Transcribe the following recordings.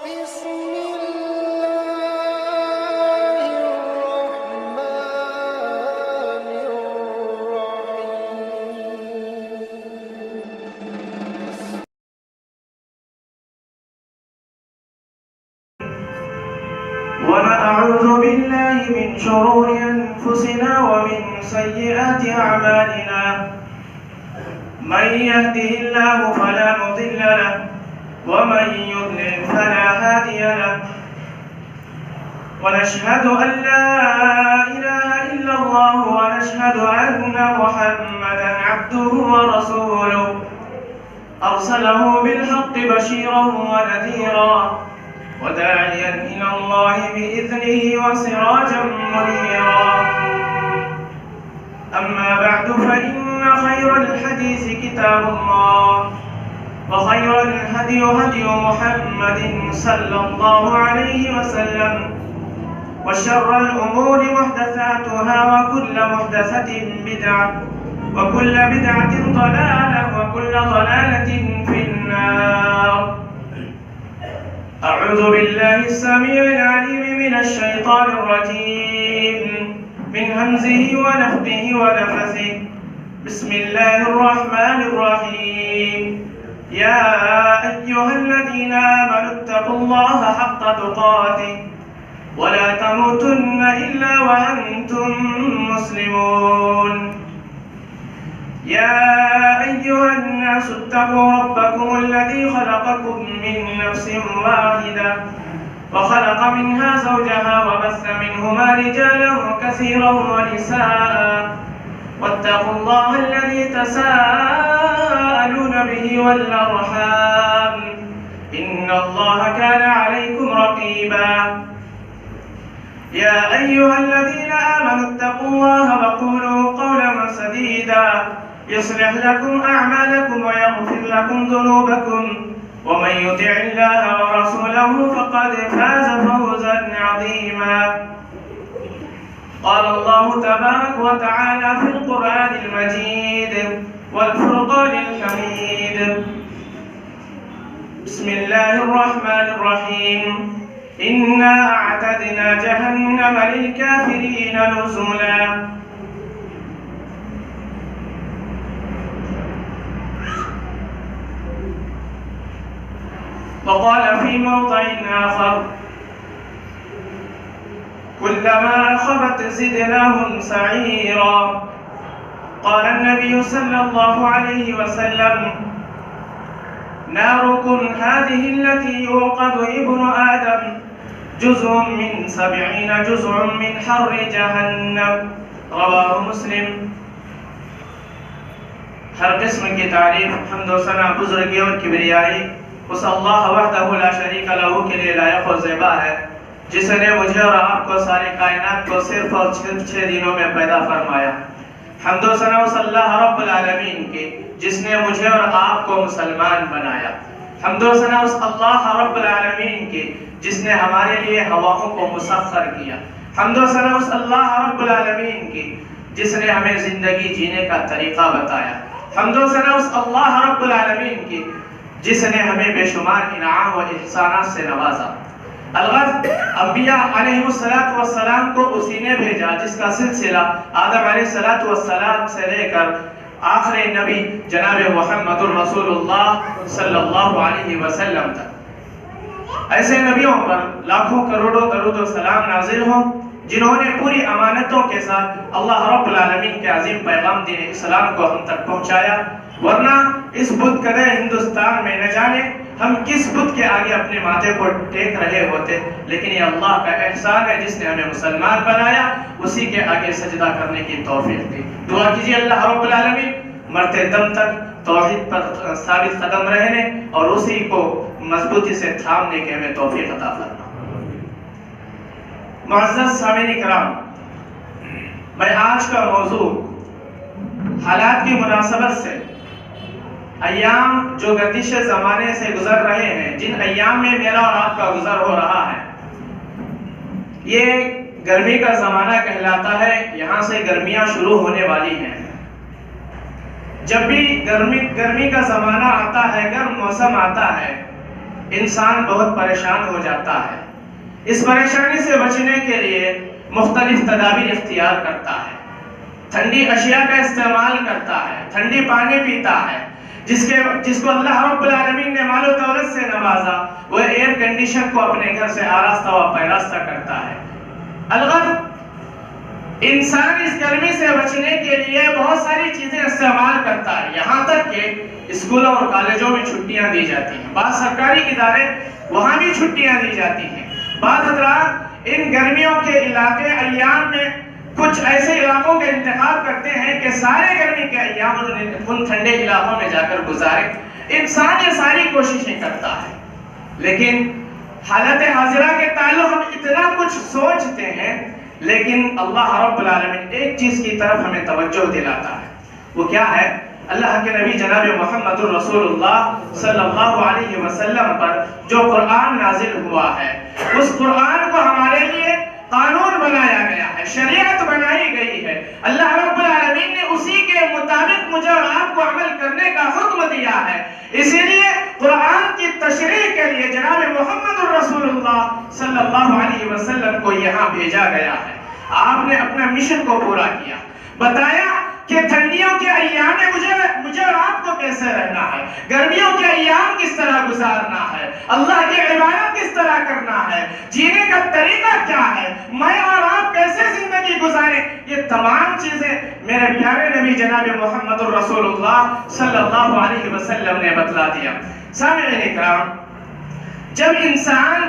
بسم الله الرحمن الرحيم. ونعوذ بالله من شرور أنفسنا ومن سيئات أعمالنا. من يهده الله فلا مضل له ومن يضلل فلا هادي له. ونشهد أن لا إله إلا الله ونشهد أن محمدا عبده ورسوله أرسله بالحق بشيرا ونذيرا وداعيا إلى الله بإذنه وسراجا منيرا. أما بعد فإن خير الحديث كتاب الله وخير الهدي هدي محمد صلى الله عليه وسلم وشر الأمور محدثاتها وكل محدثة بدعة وكل بدعة ضلالة وكل ضلالة في النار. أعوذ بالله السميع العليم من الشيطان الرجيم من همزه ونفخه ونفثه. بسم الله الرحمن الرحيم. يا أيها الذين آمنوا اتقوا الله حق تقاته ولا تموتن إلا وأنتم مسلمون. يا أيها الناس اتقوا ربكم الذي خلقكم من نفس واحدة وخلق منها زوجها وبث منهما رجالا كثيرا ونساء واتقوا الله الذي تساءلون به والأرحام إن الله كان عليكم رقيبا. يا أيها الذين آمنوا اتقوا الله وقولوا قولا سديدا يصلح لكم أعمالكم ويغفر لكم ذنوبكم ومن يطع الله ورسوله فقد فاز فوزا عظيما. قال الله تبارك وتعالى في القرآن المجيد والفرقان الحميد. بسم الله الرحمن الرحيم. إنا أعتدنا جهنم للكافرين نزلا. وقال في موضع آخر كلما خبت زدناهم سعيرا. قال النبي صلى الله عليه وسلم ناركم هذه التي يوقد ابن آدم جزء من 70 جزء من حر جهنم. رواه مسلم. ہر قسم کی تعریف حمد و ثنا بزرگی اور کبریائی اس اللہ وحدہ لا شریک لہ کے لیے لائق و زیبا ہے جس نے مجھے اور آپ کو ساری کائنات کو صرف اور 6 دنوں میں پیدا فرمایا. حمد و ثنا اس اللہ رب العالمین کی جس نے مجھے اور آپ کو مسلمان بنایا. حمد و ثنا اس اللہ رب العالمین کی جس نے ہمارے لیے ہواؤں کو مسخر کیا. حمد و ثنا اس اللہ رب العالمین کی جس نے ہمیں زندگی جینے کا طریقہ بتایا. حمد و ثنا اس اللہ رب العالمین کی جس نے ہمیں بے شمار انعام و احسانات سے نوازا. الغرض انبیاء علیہ السلام کو اسی نے بھیجا جس کا سلسلہ آدم علیہ السلام سے لے کر آخر نبی جناب محمد الرسول اللہ صلی اللہ علیہ وسلم تک. ایسے نبیوں پر لاکھوں کروڑوں درود و سلام نازل ہوں جنہوں نے پوری امانتوں کے ساتھ اللہ رب العالمین کے عظیم پیغام دین اسلام کو ہم تک پہنچایا. ورنہ اس بدھ کدے ہندوستان میں نہ جانے ہم کس بدھ کے آگے اپنے ماتھے کو ٹیک رہے ہوتے. لیکن یہ اللہ کا احسان ہے جس نے ہمیں مسلمان بنایا, اسی کے آگے سجدہ کرنے کی توفیق دی. دعا کیجیے اللہ رب العالمین مرتے دم تک توحید پر ثابت قدم رہنے اور اسی کو مضبوطی سے تھامنے کے ہمیں توفیق عطا فرما. معزز سامعین کرام, میں آج کا موضوع حالات کی مناسبت سے ایام جو گردش زمانے سے گزر رہے ہیں, جن ایام میں میرا اور آپ کا گزر ہو رہا ہے, یہ گرمی کا زمانہ کہلاتا ہے. یہاں سے گرمیاں شروع ہونے والی ہیں. جب بھی گرمی کا زمانہ آتا ہے, گرم موسم آتا ہے, انسان بہت پریشان ہو جاتا ہے۔ اس پریشانی سے بچنے کے لیے مختلف تدابیر اختیار کرتا ہے، ٹھنڈی اشیاء کا استعمال کرتا ہے، ٹھنڈی پانی پیتا ہے۔ جس کو اللہ رب العالمین نے مال و دولت سے نوازا، وہ ایئر کنڈیشن کو اپنے گھر سے آراستہ و پیراستہ کرتا ہے۔ الغرض انسان اس گرمی سے بچنے کے لیے بہت ساری چیزیں استعمال کرتا ہے، یہاں تک کہ اسکولوں اور کالجوں میں چھٹیاں دی جاتی ہیں، بعض سرکاری ادارے وہاں بھی چھٹیاں دی جاتی ہیں۔ بعض حضرات ان گرمیوں کے علاقے ایام میں کچھ ایسے علاقوں کا انتخاب کرتے ہیں کہ سارے گرمی کے ایام ان ٹھنڈے علاقوں میں جا کر گزارے۔ انسان یہ ساری کوششیں کرتا ہے، لیکن حالت حاضرہ کے تعلق ہم اتنا کچھ سوچتے ہیں، لیکن اللہ رب العالمین ایک چیز کی طرف ہمیں توجہ دلاتا ہے۔ وہ کیا ہے؟ اللہ کے نبی جناب محمد الرسول اللہ صلی اللہ علیہ وسلم پر جو قرآن نازل ہوا ہے، اس قرآن کو ہمارے لیے قانون بنایا گیا ہے، شریعت بنائی گئی ہے۔ اللہ رب العالمین نے اسی کے مطابق مجھے اور آپ کو عمل کرنے کا حکم دیا ہے۔ اسی لیے قرآن کی تشریح کے لیے جناب محمد الرسول اللہ صلی اللہ علیہ وسلم کو یہاں بھیجا گیا ہے۔ آپ نے اپنا مشن کو پورا کیا، بتایا کہ ٹھنڈیوں کے ایام میں مجھے اور آپ کو کیسے رہنا ہے، گرمیوں کے ایام کس طرح گزارنا ہے، اللہ کی عبادت کس طرح کرنا ہے، جینے کا طریقہ کیا ہے، میں اور آپ کیسے زندگی گزاریں، یہ تمام چیزیں میرے پیارے نبی جناب محمد الرسول اللہ صلی اللہ علیہ وسلم نے بتلا دیا۔ سامعین اکرام، جب انسان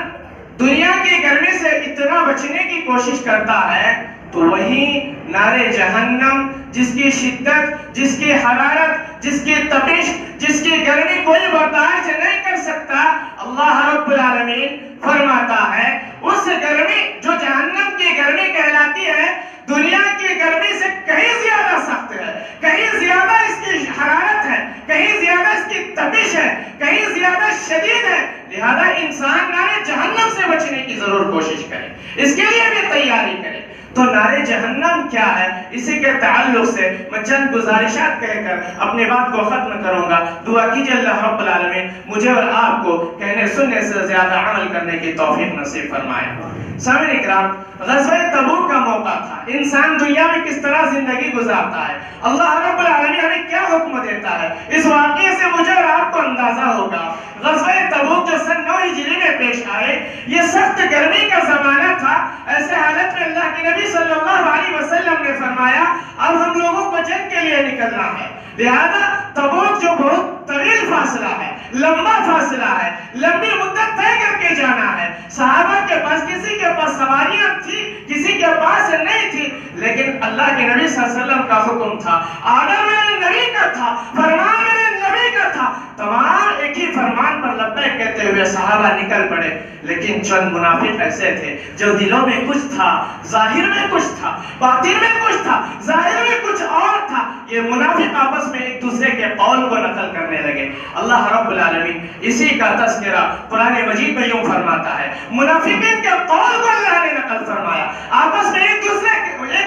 دنیا کی گرمی سے اتنا بچنے کی کوشش کرتا ہے تو وہی نارے جہنم، جس کی شدت، جس کی حرارت، جس کی تپش، جس کی گرمی کوئی برداشت نہیں کر سکتا، اللہ رب العالمین فرماتا ہے اس گرمی جو جہنم کی گرمی کہلاتی ہے، دنیا کی گرمی سے کہیں زیادہ سخت ہے، کہیں زیادہ اس کی حرارت ہے، کہیں زیادہ اس کی تپش ہے، کہیں زیادہ شدید ہے۔ لہذا انسان نارے جہنم سے بچنے کی ضرور کوشش کرے، اس کے لیے بھی تیاری کرے۔ تو نارے جہنم کیا ہے، اسی کے تعلق سے میں چند گزارشات کہہ کر اپنی بات کو ختم کروں گا۔ دعا کیجئے اللہ رب العالمین مجھے اور آپ کو کہنے سننے سے زیادہ عمل کرنے کی توفیق نصیب فرمائے۔ سامعین اکرام، غزوہ تبوک کا موقع تھا، انسان دنیا میں کس طرح زندگی گزارتا ہے، اللہ رب العالمین ہمیں کیا حکم دیتا ہے، اس واقعے سے مجھے اور آپ کو اندازہ ہوگا۔ غزوہ تبوک جو سن 9 ہجری میں پیش آئے، یہ سخت گرمی کا زمانہ تھا۔ ایسے حالت میں اللہ کے نبی صلی اللہ علیہ وسلم نے فرمایا اب ہم لوگوں کو جنگ کے لیے نکلنا ہے، لہذا تبوک جو بہت طویل فاصلہ ہے، لمبا فاصلہ ہے، لمبی مدت طے کر کے جانا ہے۔ صحابہ کے پاس کسی کے پاس سواریاں تھی، کسی کے پاس نہیں تھی، لیکن اللہ کے نبی صلی اللہ علیہ وسلم کا حکم تھا، آرڈر میرے نبی کا تھا، فرمان میرے نبی کا تھا۔ تمام ایک ہی فرمان پر لبیک کہتے ہوئے صحابہ نکل پڑے، لیکن چند منافق ایسے تھے جو دلوں میں کچھ تھا، ظاہر میں کچھ تھا، باطن میں کچھ تھا، ظاہر میں کچھ اور تھا۔ یہ منافق آپس میں ایک دوسرے کے قول کو نقل کرنے لگے۔ اللہ رب العالمین اسی کا تذکرہ قرآن مجید میں یوں فرماتا ہے، منافقین کے قول کو اللہ نے نقل فرمایا، آپس میں ایک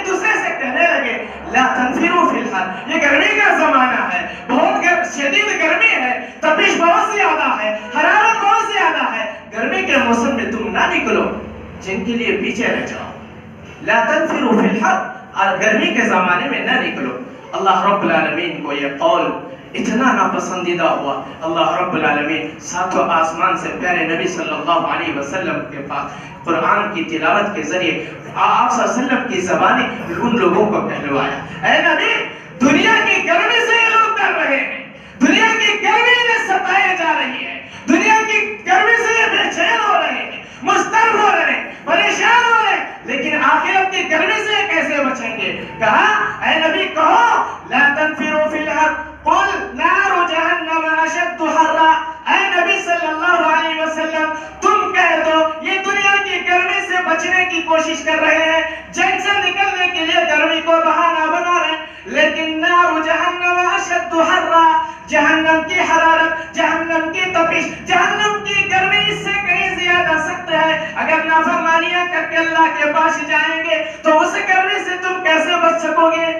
دوسرے سے کہنے لگے لا تنفروا فی الحر، یہ گرمی کا زمانہ ہے، بہت شدید گرمی ہے، تپش بہت زیادہ ہے، حرارت بہت زیادہ ہے، گرمی کے موسم میں تم نہ نکلو، جن کے لیے پیچھے رہ جاؤ، لا تنفروا فی الحر، اور گرمی کے زمانے میں نہ نکلو۔ اللہ رب العالمین کو یہ قول اتنا ناپسندیدہ ہوا، اللہ رب العالمین ساتوں آسمان سے پیارے نبی صلی اللہ علیہ وسلم کے پاس قرآن کی تلاوت کے ذریعے آپ صلی اللہ علیہ وسلم کی زبانی ان لوگوں کو کہلوایا، اے نبی دنیا کی گرمی سے یہ لوگ ڈر رہے ہیں، دنیا کی گرمی انہیں ستائے جا رہی ہے، دنیا کی گرمی سے یہ بے چین ہو رہے ہیں، مضطرب ہو رہے ہیں، پریشان ہو رہے ہیں، لیکن آخرت کی گرمی سے کیسے بچیں گے؟ کہا اے نبی کہو لا تنفروا فی الحر قل نار جہنم اشد حرا، اے نبی صلی اللہ علیہ وسلم تم کہہ دو یہ دنیا کی گرمی سے بچنے کی کوشش کر رہے ہیں، جنگ سے نکلنے کے لیے گرمی کو بہانہ بنا رہے ہیں، لیکن نار جہنم اشد حرا، جہنم کی حرارت، جہنم کی تپش، جہنم کی گرمی اس سے کہیں زیادہ سخت ہے۔ اگر نافرمانیاں کر کے اللہ کے پاس جائیں گے تو اس گرمی سے تم کیسے بچ سکو گے؟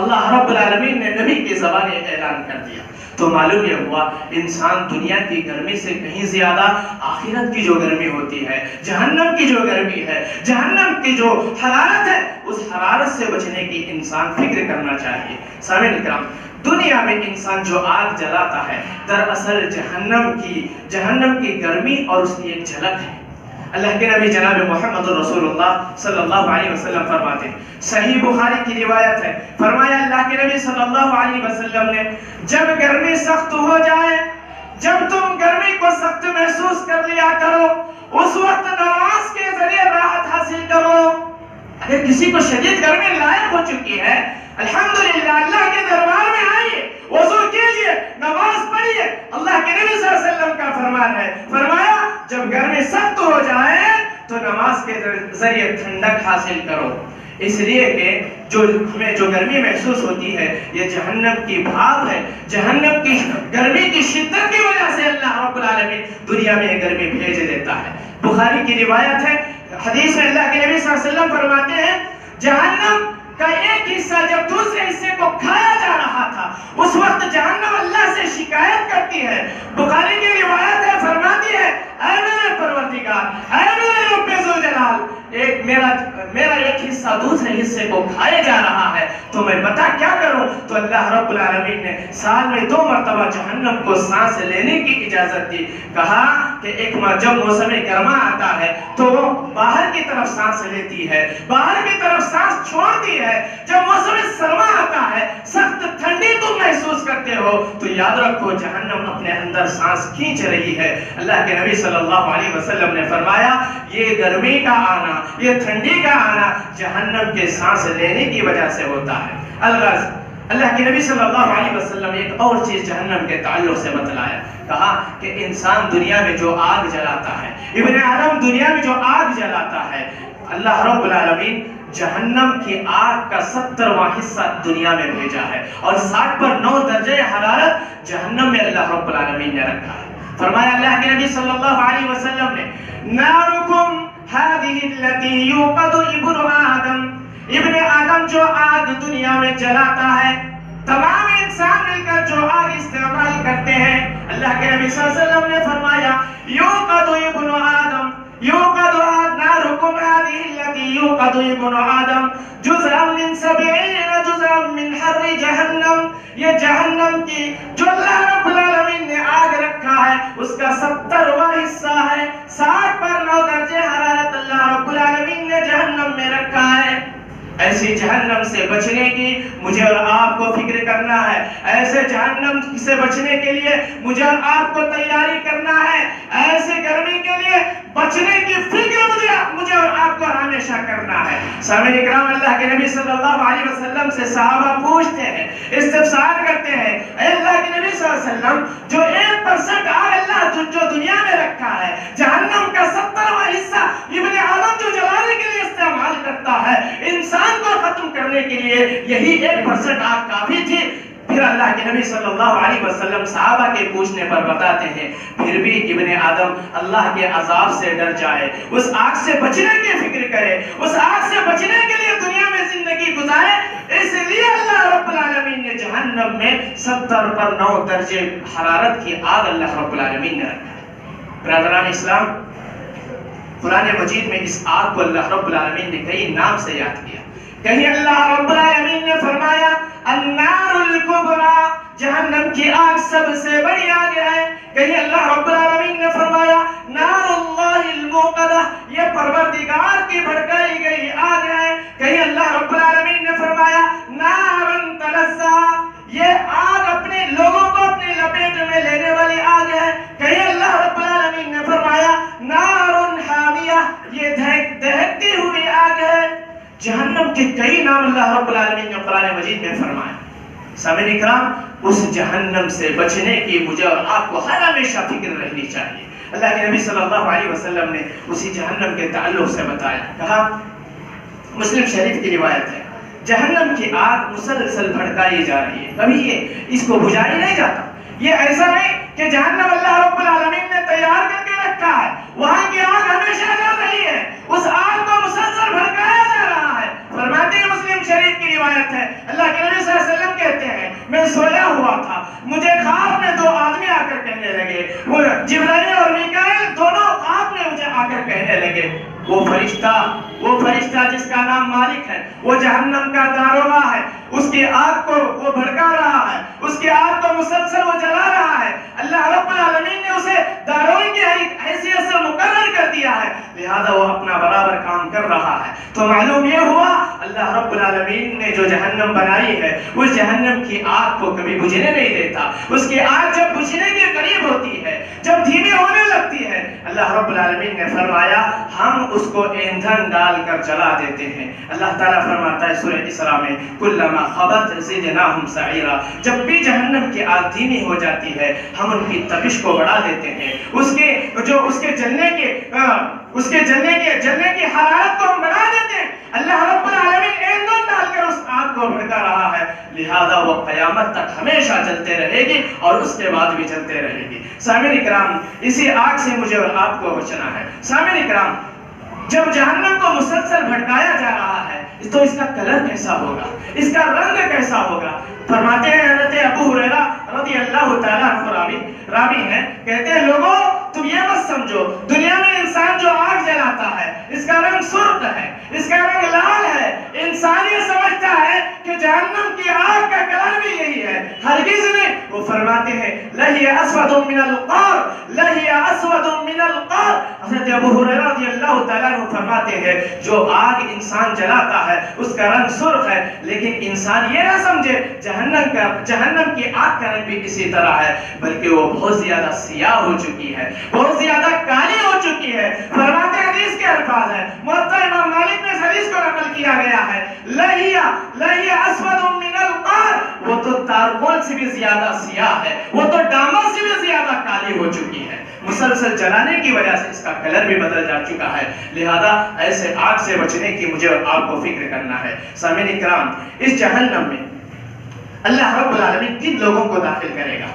اللہ رب العالمین نے نبی کی زبان اعلان کر دیا۔ تو معلوم یہ ہوا انسان دنیا کی گرمی سے کہیں زیادہ آخرت کی جو گرمی ہوتی ہے، جہنم کی جو گرمی ہے، جہنم کی جو حرارت ہے، اس حرارت سے بچنے کی انسان فکر کرنا چاہیے۔ سامعین اکرام، دنیا میں انسان جو آگ جلاتا ہے دراصل جہنم کی گرمی اور اس کی ایک جھلک ہے۔ اللہ کے نبی جناب محمد رسول اللہ صلی اللہ علیہ وسلم فرماتے ہیں، صحیح بخاری کی روایت ہے، فرمایا اللہ کے نبی صلی اللہ علیہ وسلم نے جب گرمی سخت ہو جائے، جب تم گرمی کو سخت محسوس کر لیا کرو، اس وقت نماز کے ذریعے راحت حاصل کرو۔ اگر کسی کو شدید گرمی لائق ہو چکی ہے، الحمدللہ اللہ کے دربار میں آئیے، وضو کیجئے، نماز پڑھیے۔ اللہ کے نبی صلی اللہ علیہ وسلم کا فرمان ہے، فرمایا جب گرمی سخت ہو جائے تو نماز کے ذریعے ٹھنڈک حاصل کرو۔ اس لیے کہ ہمیں جو گرمی محسوس ہوتی ہے یہ جہنم کی بھاپ ہے، جہنم کی گرمی کی شدت کی وجہ سے اللہ رب العالمین دنیا میں یہ گرمی بھیج دیتا ہے۔ بخاری کی روایت ہے، حدیث میں اللہ کے نبی صلی اللہ علیہ وسلم فرماتے ہیں جہنم کا ایک حصہ جب دوسرے حصے کو کھایا جا رہا تھا اس وقت جہنم اللہ سے شکایت کرتی ہے۔ بخاری کی روایت ہے، فرماتی ہے اے میرے پروردگار، اے میرے رب ذوالجلال، میرا ایک حصہ دوسرے حصے کو کھائے جا رہا ہے تو میں بتا کیا کروں؟ تو اللہ رب العالمین نے سال میں 2 مرتبہ جہنم کو سانس لینے کی اجازت دی۔ کہا کہ ایک جب موسم گرما آتا ہے تو وہ باہر کی طرف سانس لیتی ہے، باہر کی طرف سانس چھوڑتی ہے۔ جب موسم سرما آتا ہے، سخت ٹھنڈی تم محسوس کرتے ہو تو یاد رکھو جہنم اپنے اندر سانس کھینچ رہی ہے۔ اللہ کے نبی صلی اللہ علیہ وسلم نے فرمایا یہ گرمی کا آنا، یہ ٹھنڈی کا آنا جہنم کے سانس لینے کی وجہ سے ہوتا ہے۔ الغرض اللہ کے نبی صلی اللہ علیہ وسلم نے ایک اور چیز جہنم کے تعلق سے بتلایا، کہا کہ انسان دنیا میں جو آگ جلاتا ہے، ابن آدم دنیا میں جو آگ جلاتا ہے، اللہ رب العالمین جہنم کی آگ کا 70واں حصہ دنیا میں بھیجا ہے اور 60 پر 9 درجہ حرارت جہنم میں اللہ رب العالمین نے رکھا ہے۔ فرمایا اللہ کے نبی صلی اللہ علیہ وسلم نے نارکم هذه التي يوقد ابن آدم، ابن آدم جو آگ دنیا میں جلاتا ہے، تمام انسان مل کر جو آگ استعمال کرتے ہیں، اللہ کے نبی صلی اللہ علیہ وسلم نے فرمایا یوقد ابن آدم، یوقد نارکم هذه التي يوقد ابن آدم جزءا من 70 جزءا من حر جہنم، یہ جہنم کی جو اللہ رب العالمین نے آگ رکھا ہے اس کا 70واں حصہ ہے، 60 پر 9 درجہ حرارت اللہ رب العالمین نے جہنم میں رکھا ہے۔ ایسی جہنم سے بچنے کی مجھے اور آپ کو فکر کرنا ہے، ایسے جہنم سے بچنے کے لیے مجھے اور آپ کو تیاری کرنا ہے، ایسے گرمی کے لیے بچنے کی فکر مجھے اور آپ کو ہمیشہ کرنا ہے۔ سامعین اکرام، اللہ کے نبی صلی اللہ علیہ وسلم سے صحابہ پوچھتے ہیں، استفسار کرتے ہیں، اے اللہ کے نبی صلی اللہ علیہ وسلم جو 1% آگ اللہ جو دنیا میں رکھا ہے، جہنم کا 70واں حصہ ابن آدم جو جلانے کے لیے استعمال کرتا ہے، انسان کو ختم کرنے کے لیے یہی 1% آگ کافی تھی؟ پھر اللہ کے نبی صلی اللہ علیہ وسلم صحابہ کے پوچھنے پر بتاتے ہیں پھر بھی ابن آدم اللہ کے عذاب سے ڈر جائے، اس آگ سے بچنے کی فکر کرے، اس آگ سے بچنے کے لیے دنیا میں زندگی گزارے، اس لیے اللہ رب العالمین نے جہنم میں 70 پر 9 درجے حرارت کی آگ اللہ رب العالمین نے رکھا ہے۔ برادران اسلام، قرآن مجید میں اس آگ کو اللہ رب العالمین نے کئی نام سے یاد کیا۔ کہیں اللہ رب العالمین نے فرمایا النار الکبریٰ، جہنم کی آگ سب سے بڑی آگ ہے۔ کہیں اللہ رب العالمین نے فرمایا نار اللہ الموقدہ، یہ پروردگار کی بھڑکائی گئی آگ ہے۔ کہیں اللہ رب العالمین نے فرمایا نار تلظیٰ، یہ آگ اپنے لوگوں کو اپنے لپیٹ میں لینے والی آگ ہے۔ کہیں اللہ رب العالمین نے فرمایا نار حامیہ، یہ دہکتی ہوئی آگ ہے۔ جہنم کے کئی نام اللہ رب العالمین نے قرآن مجید میں فرمائے۔ سامعین اکرام، اس جہنم سے بچنے کی مجھے اور آپ کو ہر ہمیشہ فکر رہنی چاہیے۔ اللہ کے نبی صلی اللہ علیہ وسلم نے اسی جہنم کے تعلق سے بتایا، کہا مسلم شریف کی روایت ہے جہنم کی آگ مسلسل بھڑکائی جا رہی ہے، کبھی اس کو بجھائی نہیں جاتا۔ یہ ایسا نہیں کہ جہنم اللہ رب العالمین نے تیار کر کے رکھا ہے، وہاں کی آگ ہمیشہ جل رہی ہے، اس آگ کو مسلسل بھڑکایا جا رہا ہے۔ فرماتے ہیں مسلم شریف کی روایت روایت ہے اللہ کے نبی صلی اللہ علیہ وسلم کہتے ہیں میں سویا ہوا تھا, مجھے خواب میں 2 آدمی آ کر کہنے لگے, وہ جبرائیل اور میکائیل دونوں خواب میں مجھے آ کر کہنے لگے وہ فرشتہ جس کا نام مالک ہے, وہ جہنم کا داروغہ ہے, اس کی آگ کو وہ بھڑکا رہا ہے, اس کی آگ کو مسلسل وہ جلا رہا ہے, اللہ رب العالمین نے اسے داروغے کی حیثیت سے مقرر کر دیا ہے, لہذا وہ اپنا برابر کام کر رہا ہے. تو معلوم یہ ہوا اللہ رب العالمین نے جو جہنم بنائی ہے اس جہنم کی آگ کو کبھی بجھنے نہیں دیتا. اس کی آگ جب بجھنے کے قریب ہوتی ہے, جب دھیمی ہونے لگتی ہے, اللہ رب العالمین نے فرمایا ہم اس کو ایندھن ڈال کر جلا دیتے ہیں. اللہ تعالیٰ فرماتا ہے سورہ اسراء میں کلما خبت زدناہم سعیرا, جب بھی جہنم کی آگ دھیمی ہو جاتی ہے ہم ان کی تپش کو بڑھا دیتے ہیں, اس کے جلنے کی حرارت کو ہم بڑھا دیتے ہیں. اللہ رب العالمین ایندھن ڈال کر اس آگ کو بھڑکا رہا ہے, لہذا وہ قیامت تک ہمیشہ جلتے رہے گی اور اس کے بعد بھی جلتے رہے گی. سامعین کرام, اسی آگ سے مجھے اور آپ کو بچنا ہے. سامعین کرام, جب جہنم کو مسلسل بھڑکایا جا رہا ہے تو اس کا کلر کیسا ہوگا, اس کا رنگ کیسا ہوگا؟ فرماتے ہیں حضرت ابو ہریرہ رضی اللہ تعالیٰ عنہ راوی ہیں, کہتے ہیں لوگوں تم یہ مت سمجھو دنیا میں انسان جو آگ جلاتا ہے اس کا رنگ سرخ ہے, اس کا رنگ لال ہے, انسان یہ سمجھتا ہے کہ جہنم کی آگ کا کلر بھی یہی ہے, ہرگز نہیں. وہ فرماتے ہیں لہی اسود من القار, لہی اسود من القار. حضرت ابو ہریرہ رضی اللہ تعالیٰ عنہ فرماتے ہیں جو آگ انسان جلاتا ہے اس کا رنگ سرخ ہے, لیکن انسان یہ نہ سمجھے جہنم کی آگ کا رنگ بھی اسی طرح ہے, بلکہ وہ بہت زیادہ سیاہ ہو چکی ہے, بہت زیادہ کالی ہو چکی ہے. فرماتے ہیں حدیث کے الفاظ ہیں, موطا امام مالک نے اس حدیث کو نقل کیا گیا ہے, لہی اسود من القار, وہ تو تارکول سے بھی زیادہ سیاہ ہے, وہ تو ڈامر سے بھی زیادہ کالی ہو چکی ہے. مسلسل جلانے کی وجہ سے اس کا کلر بھی بدل جا چکا ہے, لہذا ایسے آگ سے بچنے کی مجھے اور آپ کو فکر کرنا ہے. سامعین کرام, اس جہنم میں اللہ رب العالمین کن لوگوں کو داخل کرے گا؟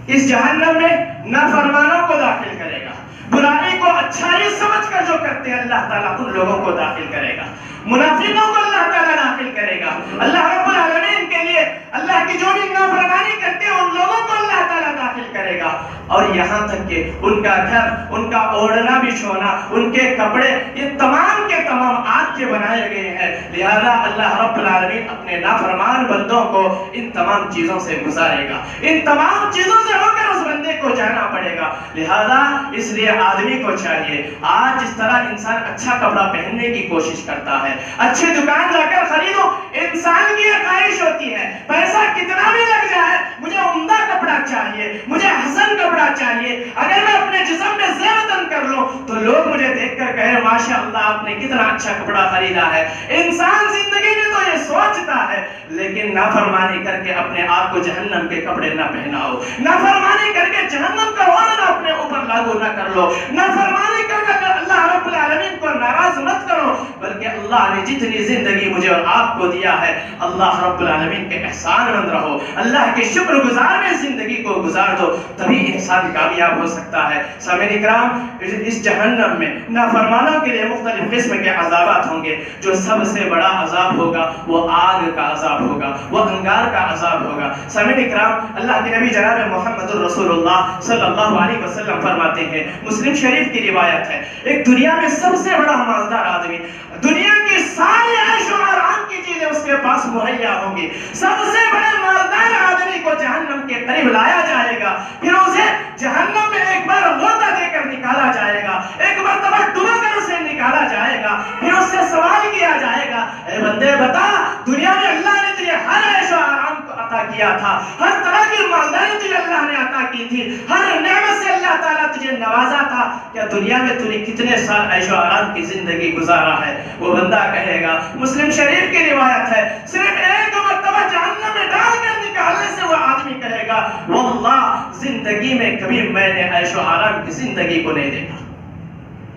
اس جہنم میں نافرمانوں کو داخل کرے گا, برائی کو اچھائی سمجھ کر جو کرتے ہیں اللہ تعالیٰ ان لوگوں کو داخل کرے گا, منافقوں کو اللہ تعالیٰ داخل کرے گا. اللہ رب العالمین کے لیے اللہ کی جو بھی نافرمانی کرتے ہیں ان لوگوں کو اللہ تعالیٰ داخل کرے گا. اور یہاں تک کہ ان کا گھر, ان کا اوڑھنا بچھونا, ان کے کپڑے, یہ تمام کے تمام آگ کے بنائے گئے ہیں, لہذا اللہ رب العالمین اپنے نافرمان بندوں کو ان تمام چیزوں سے گزارے گا, ان تمام چیزوں سے ہو کر اس بندے کو جانا پڑے گا. لہذا اس لیے آدمی کو چاہیے, آج جس طرح انسان اچھا کپڑا پہننے کی کوشش کرتا ہے, اچھی دکان جا کر خریدو, انسان کی یہ خواہش ہوتی ہے پیسہ کتنا بھی لگ جائے مجھے عمدہ کپڑا چاہیے, مجھے حسن کپڑا چاہیے, اگر میں اپنے جسم میں زیبتن کر لوں تو لوگ مجھے دیکھ کر کہیں ماشاءاللہ آپ نے کتنا اچھا کپڑا خریدا ہے. انسان زندگی میں تو یہ سوچتا ہے, لیکن نافرمانی کر کے اپنے آپ کو جہنم کے کپڑے نہ پہناؤ, نافرمانی کر کے جہنم کا اوڑھنا اپنے اوپر لاگو نہ کر لو, نافرمانی کر کے اللہ رب العالمین کو ناراض مت کرو, بلکہ اللہ نے جتنی زندگی مجھے اور آپ کو دیا ہے اللہ رب العالمین کے احسان مند رہو, اللہ کے شکر گزار میں زندگی کو گزار دو, تبھی انسان کامیاب ہو سکتا ہے. سامعین کرام, اس جہنم میں نافرمانوں کے لیے مختلف قسم کے عذابات ہوں گے. جو سب سے بڑا عذاب ہوگا وہ آگ کا عذاب ہوگا, وہ انگار کا عذاب ہوگا. سامعین کرام, اللہ کے نبی جناب محمد رسول اللہ صلی اللہ علیہ وسلم فرماتے ہیں, مسلم شریف کی روایت ہے, ایک دنیا میں سب سے بڑا مالدار آدمی, دنیا کی ساری عیش و آرام کی چیزیں اس کے پاس مہیا ہوں گی, سب سے بڑے مالدار آدمی کو جہنم کے قریب لایا جائے گا, پھر اسے جہنم میں ایک بار غوطہ دے کر نکالا جائے گا, ایک مرتبہ ڈبو کر اسے نکالا جائے گا, پھر اس سے سوال کیا جائے گا, اے بندے بتا دنیا میں اللہ نے تجھے ہر عیش و آرام کو عطا کیا تھا, ہر طرح کی مالداری تجھے اللہ نے عطا کی تھی, ہر نعمت سے اللہ تعالیٰ تجھے نوازا تھا, کیا دنیا میں تو نے کتنے سال عیش و آرام کی زندگی گزارا ہے؟ وہ بندہ کہے گا, مسلم شریف کی روایت ہے, صرف ایک مرتبہ جہنم میں ڈال کر نکالنے سے وہ آدمی کہے گا واللہ زندگی میں کبھی میں نے عیش و آرام کی زندگی کو نہیں دیکھا.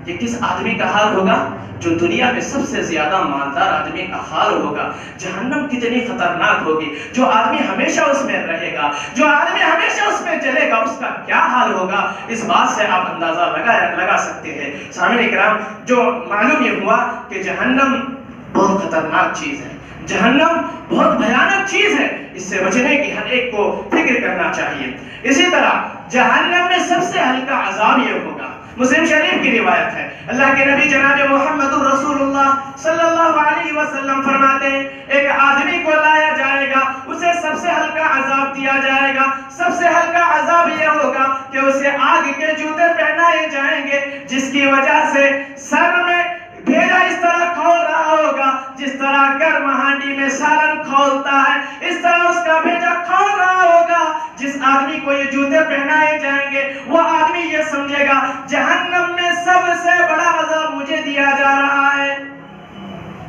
یہ کس آدمی کا حال ہوگا؟ جو دنیا میں سب سے زیادہ مالدار آدمی کا حال ہوگا. جہنم کتنی خطرناک ہوگی, جو آدمی ہمیشہ اس میں رہے گا, جو آدمی ہمیشہ اس میں جلے گا, اس کا کیا حال ہوگا, اس بات سے آپ اندازہ لگا سکتے ہیں. سامعین کرام, جو معلوم یہ ہوا کہ جہنم بہت خطرناک چیز ہے, جہنم بہت بھیانک چیز ہے، اس سے بچنے کی ہر ایک کو فکر کرنا چاہیے۔ اسی طرح جہنم میں سب سے ہلکا عذاب یہ ہوگا، مسلم شریف کی روایت ہے، اللہ کے نبی جناب محمد رسول اللہ صلی اللہ علیہ وسلم فرماتے ہیں ایک آدمی کو لایا جائے گا، اسے سب سے ہلکا عذاب دیا جائے گا۔ سب سے ہلکا عذاب یہ ہوگا کہ اسے آگ کے جوتے پہنائے جائیں گے، جس کی وجہ سے سر میں بھیجا اس طرح کھول رہا ہوگا جس طرح گرم ہانڈی میں سالن کھولتا ہے، اس طرح اس کا بھیجا کھول رہا ہوگا۔ جس آدمی کو یہ جوتے پہنائے جائیں گے وہ آدمی یہ سمجھے گا جہنم میں سب سے بڑا عذاب مجھے دیا جا رہا ہے۔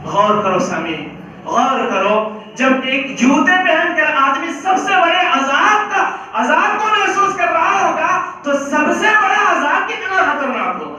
غور کرو سامعین، غور کرو، جب ایک جوتے پہن کر آدمی سب سے بڑے عذاب کو محسوس کر رہا ہوگا تو سب سے بڑا عذاب کتنا خطرناک ہوگا۔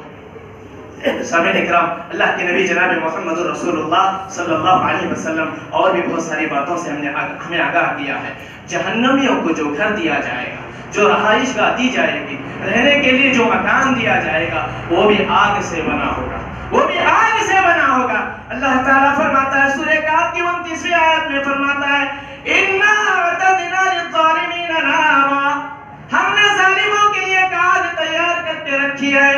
سامعین اکرام، اللہ کے نبی جناب محمد رسول اللہ صلی اللہ علیہ وسلم اور بھی بہت ساری باتوں سے ہمیں آگاہ کیا ہے۔ جہنمیوں کو جو گھر دیا جائے گا، جو رہائش گاہ دی جائے گی، رہنے کے لیے جو مکان دیا جائے گا، وہ بھی آگ سے بنا ہوگا، وہ بھی آگ سے بنا ہوگا۔ اللہ تعالیٰ فرماتا ہے سورہ کہف کی 29ویں آیت میں فرماتا ہے اِنَّا أَعْتَدْنَا لِلظَّالِمِينَ نَارًا، ہم نے ظالموں کے لیے ایک آگ تیار کر کے رکھی ہے۔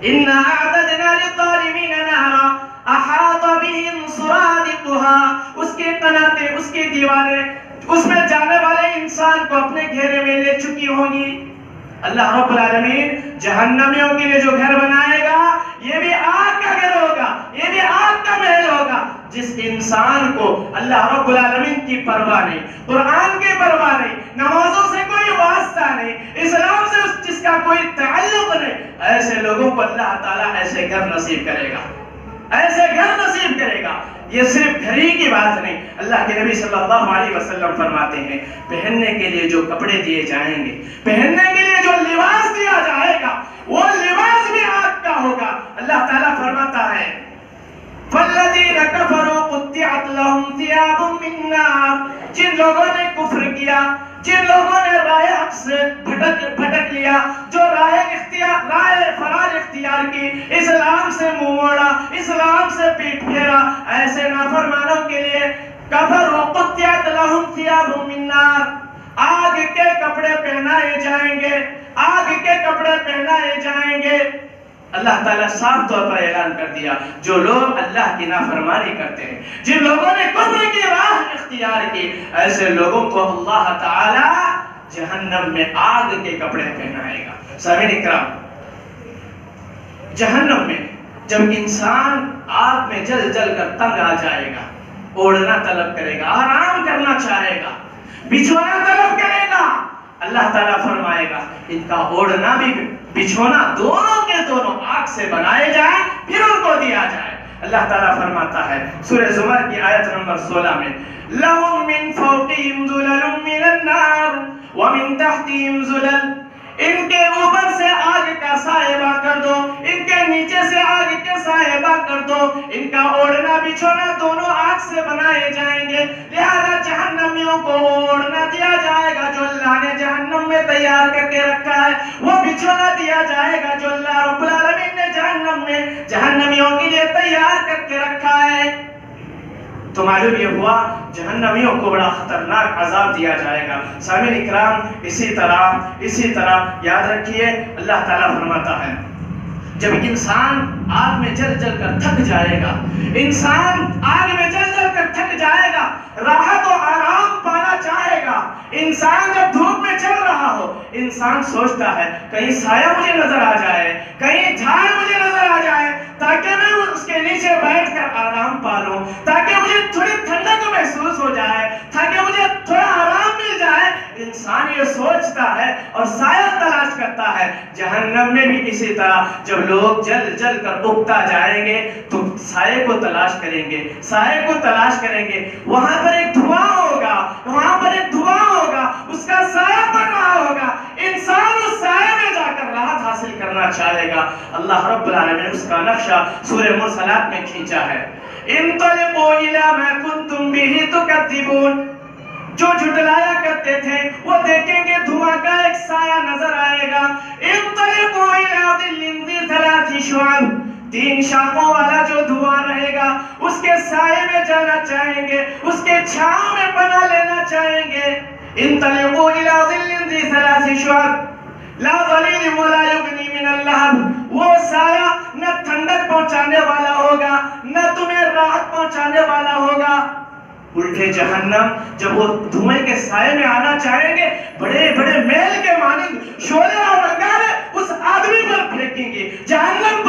إِنَّا أَعْتَدْنَا لِلظَّالِمِينَ نَارًا أَحَاطَ بِهِمْ سُرَادِقُهَا، اس کے قناتیں، اس کی دیواریں اس میں جانے والے انسان کو اپنے گھیرے میں لے چکی ہوں گی۔ اللہ رب العالمین جہنمیوں کے لیے جو گھر بنائے گا یہ بھی آگ کا گھر ہوگا، یہ بھی آگ کا محل ہوگا۔ جس انسان کو اللہ رب العالمین کی پرواہ نہیں، قرآن کی پرواہ نہیں، نمازوں سے کوئی واسطہ نہیں، اسلام سے جس کا کوئی تعلق نہیں، ایسے لوگوں کو اللہ تعالیٰ ایسے گھر نصیب کرے گا، ایسے گھر نصیب کرے گا۔ یہ صرف گھر کی بات نہیں، اللہ کے نبی صلی اللہ علیہ وسلم فرماتے ہیں پہننے کے لیے جو کپڑے دیے جائیں گے، پہننے کے لیے جو لباس دیا جائے گا، وہ لباس بھی آگ کا ہوگا۔ اللہ تعالیٰ فرماتا ہے فَالَّذِينَ كَفَرُوا قُطِّعَتْ لَهُمْ ثِيَابٌ مِّن نَّارٍ، جن لوگوں نے کفر کیا، جن لوگوں نے راہ حق سے بھٹک لیا، جو راہ فرار اختیار کی، اسلام سے منہ موڑا، اسلام سے پیٹ پھیرا، ایسے نافرمانوں کے لیے کفروا قطعت لهم ثياب من نار، آگ کے کپڑے پہنائے جائیں گے، آگ کے کپڑے پہنائے جائیں گے۔ اللہ تعالیٰ صاف طور پر اعلان کر دیا جو لوگ اللہ کی نافرمانی کرتے ہیں، جن لوگوں نے کفر کی راہ اختیار کی، ایسے لوگوں کو اللہ تعالیٰ جہنم میں آگ کے کپڑے پہنائے گا۔ سامعین اکرام، جہنم میں جب انسان آگ میں جل جل کر تنگ آ جائے گا، اوڑھنا طلب کرے گا، آرام کرنا چاہے گا، بچھونا طلب کرے گا، اللہ تعالیٰ فرمائے گا ان کا اوڑھنا بھی بچھونا دونوں کے دونوں آگ سے بنائے جائیں، پھر ان کو دیا جائے۔ اللہ تعالیٰ فرماتا ہے سورہ زمر کی آیت نمبر 16 میں لَهُم مِّن فَوْقِهِمْ ظُلَلٌ مِّنَ النَّارِ وَمِن تَحْتِهِمْ ظُلَلٌ، ان کے اوپر سے آگ کا سائبہ کر دو، ان کے نیچے سے آگ کے سائبہ کر دو، ان کا اوڑھنا بچھونا دونوں آگ سے بنائے جائیں گے۔ لہذا جہنمیوں کو اوڑھنا دیا جائے گا جو اللہ نے جہنم میں تیار کر کے رکھا ہے، وہ بچھونا دیا جائے گا جو اللہ رب العالمین نے جہنم میں جہنمیوں کے لیے تیار کر کے رکھا ہے۔ تو معلوم یہ ہوا جہنمیوں کو بڑا خطرناک عذاب دیا جائے گا۔ سامعین اکرام، اسی طرح یاد رکھیے اللہ تعالیٰ فرماتا ہے جب انسان آگ میں جل جل کر تھک جائے گا، انسان آگ میں جل جل کر تھک جائے گا، راحت و آرام پانا چاہے گا، انسان جب دھوپ میں چل رہا ہو، انسان سوچتا ہے کہیں سایہ مجھے نظر آ جائے، کہیں جھاڑ مجھے نظر آ جائے تاکہ میں اس کے نیچے بیٹھ کر آرام پالوں، تاکہ مجھے تھوڑی ٹھنڈک محسوس ہو جائے، تاکہ مجھے تھوڑا آرام مل جائے۔ انسان یہ سوچتا ہے اور سایہ تلاش کرتا ہے۔ جہنم میں بھی اسی طرح جب لوگ جل جل کر اگتا جائیں گے تو سائے کو تلاش کریں گے، سائے کو تلاش کریں گے، وہاں پر ایک دھواں ہوگا، وہاں پر ایک دھواں ہوگا، اس کا سایہ پڑ رہا ہوگا، انسان اس سائے میں جا کر راحت حاصل کرنا چاہے گا۔ اللہ رب العالمین نے اس کا نقشہ سورہ مرسلات میں کھینچا ہے انطلقوا الی ما کنتم بہ تکذبون، جو جھٹلایا کرتے تھے وہ دیکھیں گے دھواں کا ایک سایہ نظر آئے گا۔ انطلقوا الی ظل ذی ثلاث شعب، تین شاخوں والا جو دھواں رہے گا اس کے سائے میں جانا چاہیں گے، اس کے چھاؤں میں پناہ لینا چاہیں گے۔ انطلقوا الى ظل ذی ثلاث شعب لا ظلیل ولا یغنی من اللہب، وہ سایہ نہ ٹھنڈک پہنچانے والا ہوگا نہ تمہیں راحت پہنچانے والا ہوگا۔ الٹے جہنم جب وہ دھوئیں کے سائے میں آنا چاہیں گے، بڑے بڑے محل کے مانند شعلے اور انگارے اس آدمی پر پھینکیں گے، جہنمی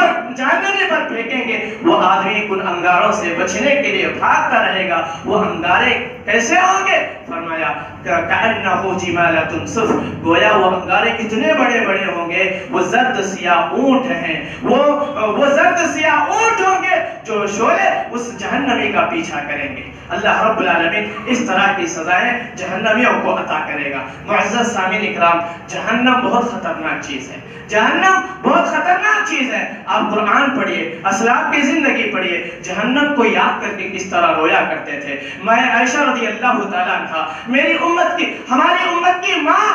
پر پھینکیں گے۔ وہ آدمی ان انگاروں سے بچنے کے لیے بھاگتا رہے گا۔ وہ انگارے کیسے ہوں گے؟ فرمایا کأنہ جمالۃ صفر، گویا وہ انگارے اتنے بڑے بڑے ہوں گے، وہ زرد سیاہ اونٹ ہیں، وہ زرد سیاہ اونٹ ہوں گے جو شعلے اس جہنمی کا پیچھا کریں گے۔ اللہ رب العالمین اس طرح کی سزائیں جہنمیوں کو عطا کرے گا۔ معزز سامعین اکرام، جہنم بہت خطرناک چیز ہے، جہنم بہت خطرناک چیز ہے۔ آپ قرآن پڑھیے، اسلاف کی زندگی پڑھیے، جہنم کو یاد کر کے کس طرح رویا کرتے تھے۔ میں عائشہ رضی اللہ تعالیٰ عنہ، ہماری امت کی ماں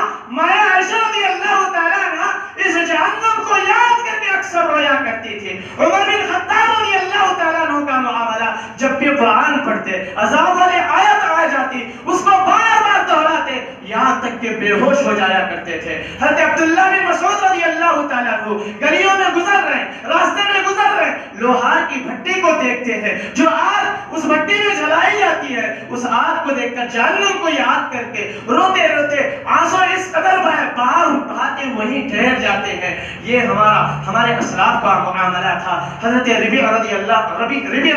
عائشہ رضی اللہ تعالیٰ عنہ اس جہنم کو یاد کر کے اکثر رویا کرتی تھی۔ عمر بن خطاب رضی اللہ تعالیٰ عنہ کا معاملہ، جب بھی قرآن پڑھتے عذاب والی آیت آ جاتی اس کو بار بار دہراتے یہاں تک کہ بے ہوش ہو جایا کرتے تھے۔ حضرت عبداللہ بن مسعود رضی اللہ تعالیٰ عنہ گلیوں میں گزر رہے ہیں، راستے میں گزر رہے ہیں، لوہار کی بھٹی کو دیکھتے ہیں جو آگ اس بھٹی میں جلائی جاتی ہے، اس آگ کو دیکھ کر جہنم کو یاد کر کے روتے روتے آنسو اس قدر بہاتے وہیں ٹھہر جاتے ہیں۔ یہ ہمارے اسلاف کا معاملہ تھا۔ حضرت ربیع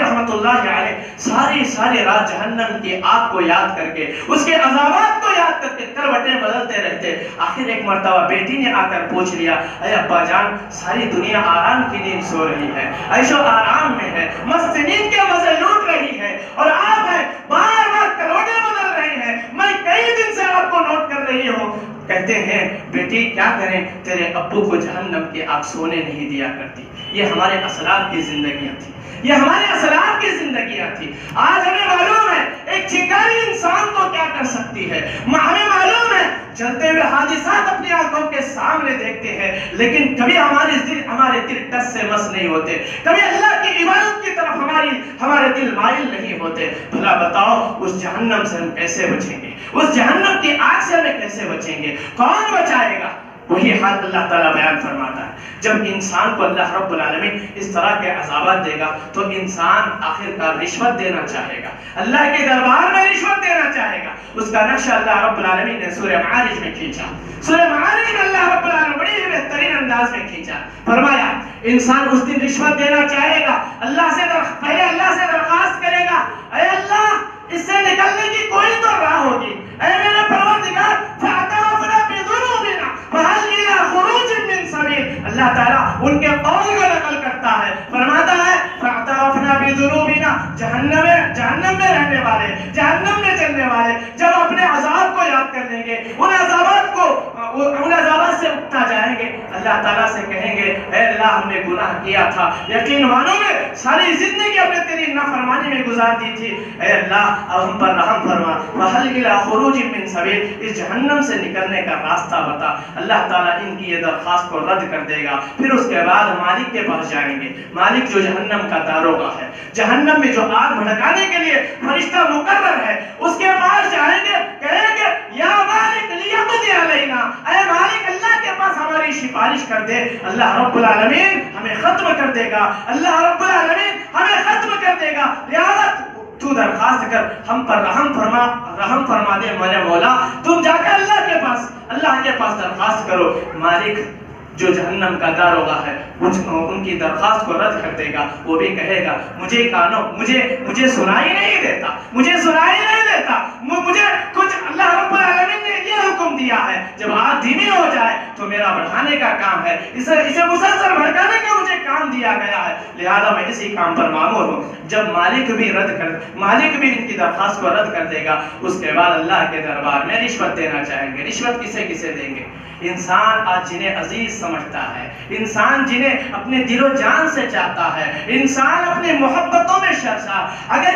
رحمت اللہ علیہ ساری رات جہنم کی آگ کو یاد کر کے اس کے عذابات کو یاد کر کے کروٹیں بدلتے رہتے۔ آخر ایک مرتبہ بیٹی نے آ کر پوچھ لیا، اے ابا جان، ساری دنیا آرام کی نیند سو رہی ہے، عیش و آرام میں ہے، مست نیند کے مزے لوٹ رہی ہے، اور آپ ہیں بار بار کروٹیں بدل رہے ہیں، میں کئی دن سے آپ کو نوٹ کر رہی ہوں۔ کہتے ہیں بیٹی کیا کریں، تیرے ابو کو جہنم کی آگ سونے نہیں دیا کرتی۔ یہ ہمارے اسلاف کی زندگیاں تھی، یہ ہمارے اسلاف کی زندگیاں تھی۔ آج ہمیں معلوم ہے ایک چنگاری انسان کو کیا کر سکتی ہے، ہمیں معلوم ہے چلتے ہوئے حادثات اپنی آنکھوں کے سامنے دیکھتے ہیں، لیکن کبھی ہمارے دل ٹس سے مس نہیں ہوتے، کبھی اللہ کی عبادت کی طرف ہمارے دل مائل نہیں ہوتے۔ بھلا بتاؤ اس جہنم سے ہم کیسے بچیں گے، اس جہنم کی آگ سے ہمیں کیسے بچیں گے، کون بچائے گا؟ وہی حال اللہ تعالیٰ بیان فرماتا ہے، جب انسان کو اللہ رب العالمین اس طرح کے عذابات دے گا تو انسان آخرکار رشوت دینا چاہے گا، اللہ کے دربار میں رشوت دینا چاہے گا۔ اس کا نقشہ اللہ رب العالمین نے سورہ معارج میں کھینچا، سورہ معارج میں اللہ رب العالمین بڑی ہی بہترین انداز میں کھینچا۔ فرمایا انسان اس دن رشوت دینا چاہے گا، پہلے اللہ سے درخواست کرے گا، اے اللہ اس سے نکلنے کی کوئی تو راہ ہوگی، اے میرے پروردگار فاعترفنا بذنوبنا فهل الى خروج من سبيل۔ اللہ تعالیٰ ان کے قول کو نقل کرتا ہے، فرماتا ہے فاعترفنا بذنوبنا، جہنم میں رہنے والے، جہنم میں چلنے والے جب اپنے عذاب کو یاد کر لیں گے، ان عذابات سے اٹھا جائیں گے، اللہ تعالیٰ سے کہیں گے اے اللہ ہم نے گناہ کیا تھا، یقین مانو میں ساری زندگی اپنے تیری نافرمانی میں گزار دی تھی، اے اللہ اب ہم پر رحم فرما، فَهَلْ إِلَىٰ خُرُوجٍ مِّن سَبِيلٍ، اس جہنم سے نکلنے کا راستہ بتا۔ اللہ تعالیٰ ان کی یہ درخواست کو رد کر دے گا، پھر اس کے بعد مالک کے پاس جائیں گے، مالک جو جہنم کا داروغہ ہے، جہنم میں جو آگ بھڑکانے کے لیے فرشتہ مقرر ہے، اس کے پاس جائیں گے، کہیں گے یا مالک لیقضی علینا، اے مالک اللہ کے پاس ہماری سفارش کر دے، اللہ رب العالمین ہمیں ختم کر دے گا، اللہ رب العالمین ہمیں ختم کر دے گا، لہذا تو درخواست کر ہم پر رحم فرما دے میرے مولا، تم جا کر اللہ کے پاس درخواست کرو۔ مالک جو جہنم کا داروغہ ہے ان کی درخواست کو رد کر دے گا، وہ بھی کہے گا مجھے سنائی نہیں دیتا، مجھے کچھ اللہ رب العالمین نے یہ حکم دیا ہے جب آگ دھیمی ہو جائے تو میرا بڑھانے کا کام ہے، اسے مسلسل بھڑکانے کا مجھے کام دیا گیا ہے، لہذا میں اسی کام پر مامور ہوں۔ جب مالک بھی ان کی درخواست کو رد کر دے گا، اس کے بعد اللہ کے دربار میں رشوت دینا چاہیں گے۔ رشوت کسے دیں گے؟ انسان آج جنہیں عزیز سمجھتا ہے، انسان جنہیں اپنے دل و جان سے چاہتا ہے، انسان اپنی محبتوں میں شرسا، اگر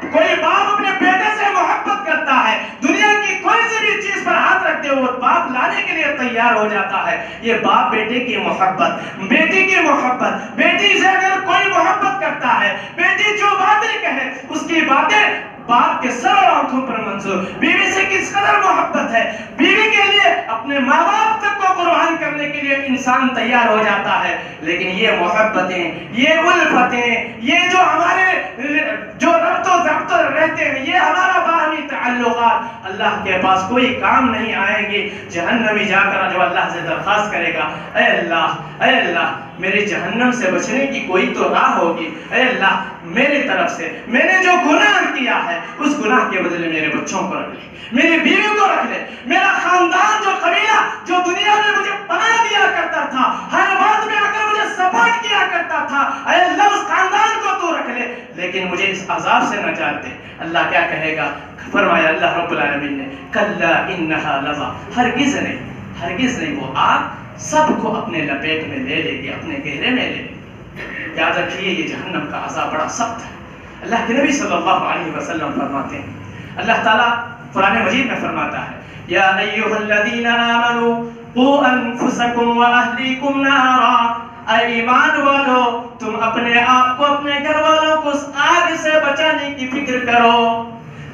کوئی باپ اپنے بیٹے سے محبت کرتا ہے، دنیا کی کوئی سی بھی چیز پر ہاتھ رکھتے وہ باپ لانے کے لیے تیار ہو جاتا ہے۔ یہ باپ بیٹے کی محبت، بیٹی کی محبت، بیٹی باتیں باپ کے سر اور آنکھوں پر منظور. بیوی سے کس قدر محبت ہے, بیوی کے لیے اپنے ماں باپ تک کو قربان کرنے کے لیے انسان تیار ہو جاتا ہے. لیکن یہ محبتیں, یہ الفتیں, یہ جو ہمارے جو ربط و ضبط رہتے ہیں, یہ ہمارا باہمی تعلقات اللہ کے پاس کوئی کام نہیں آئیں گے. جہنمی جا کر جو اللہ سے درخواست کرے گا, اے اللہ میرے جہنم سے بچنے کی کوئی تو راہ ہوگی. اے اللہ میری طرف سے میں نے جو گناہ کیا ہے اس گناہ کے بدلے میرے بچوں کو رکھ لے, میری بیوی کو رکھ لے, میرا خاندان جو قبیلہ جو دنیا میں مجھے پناہ دیا کرتا تھا, ہر بات میں اگر مجھے سپورٹ کیا کرتا تھا, اے اللہ اس خاندان کو تو رکھ لے, لیکن مجھے اس عذاب سے نجات دے. اللہ کیا کہے گا؟ فرمایا اللہ رب العالمین نے, کلا انہا لظا, ہرگز نہیں وہ آگ سب کو اپنے لپیٹ میں لے لے گی, اپنے گہرے میں لے لے. یاد رکھیے یہ جہنم کا عذاب بڑا سخت ہے. اللہ کے نبی صلی اللہ علیہ وسلم فرماتے ہیں, اللہ تعالیٰ قرآن مجید میں فرماتا ہے, یا ایھا الذین آمنوا قوا انفسکم واہلیکم نارا, اے ایمان والو تم اپنے آپ کو اپنے گھر والوں کو اس آگ سے بچانے کی فکر کرو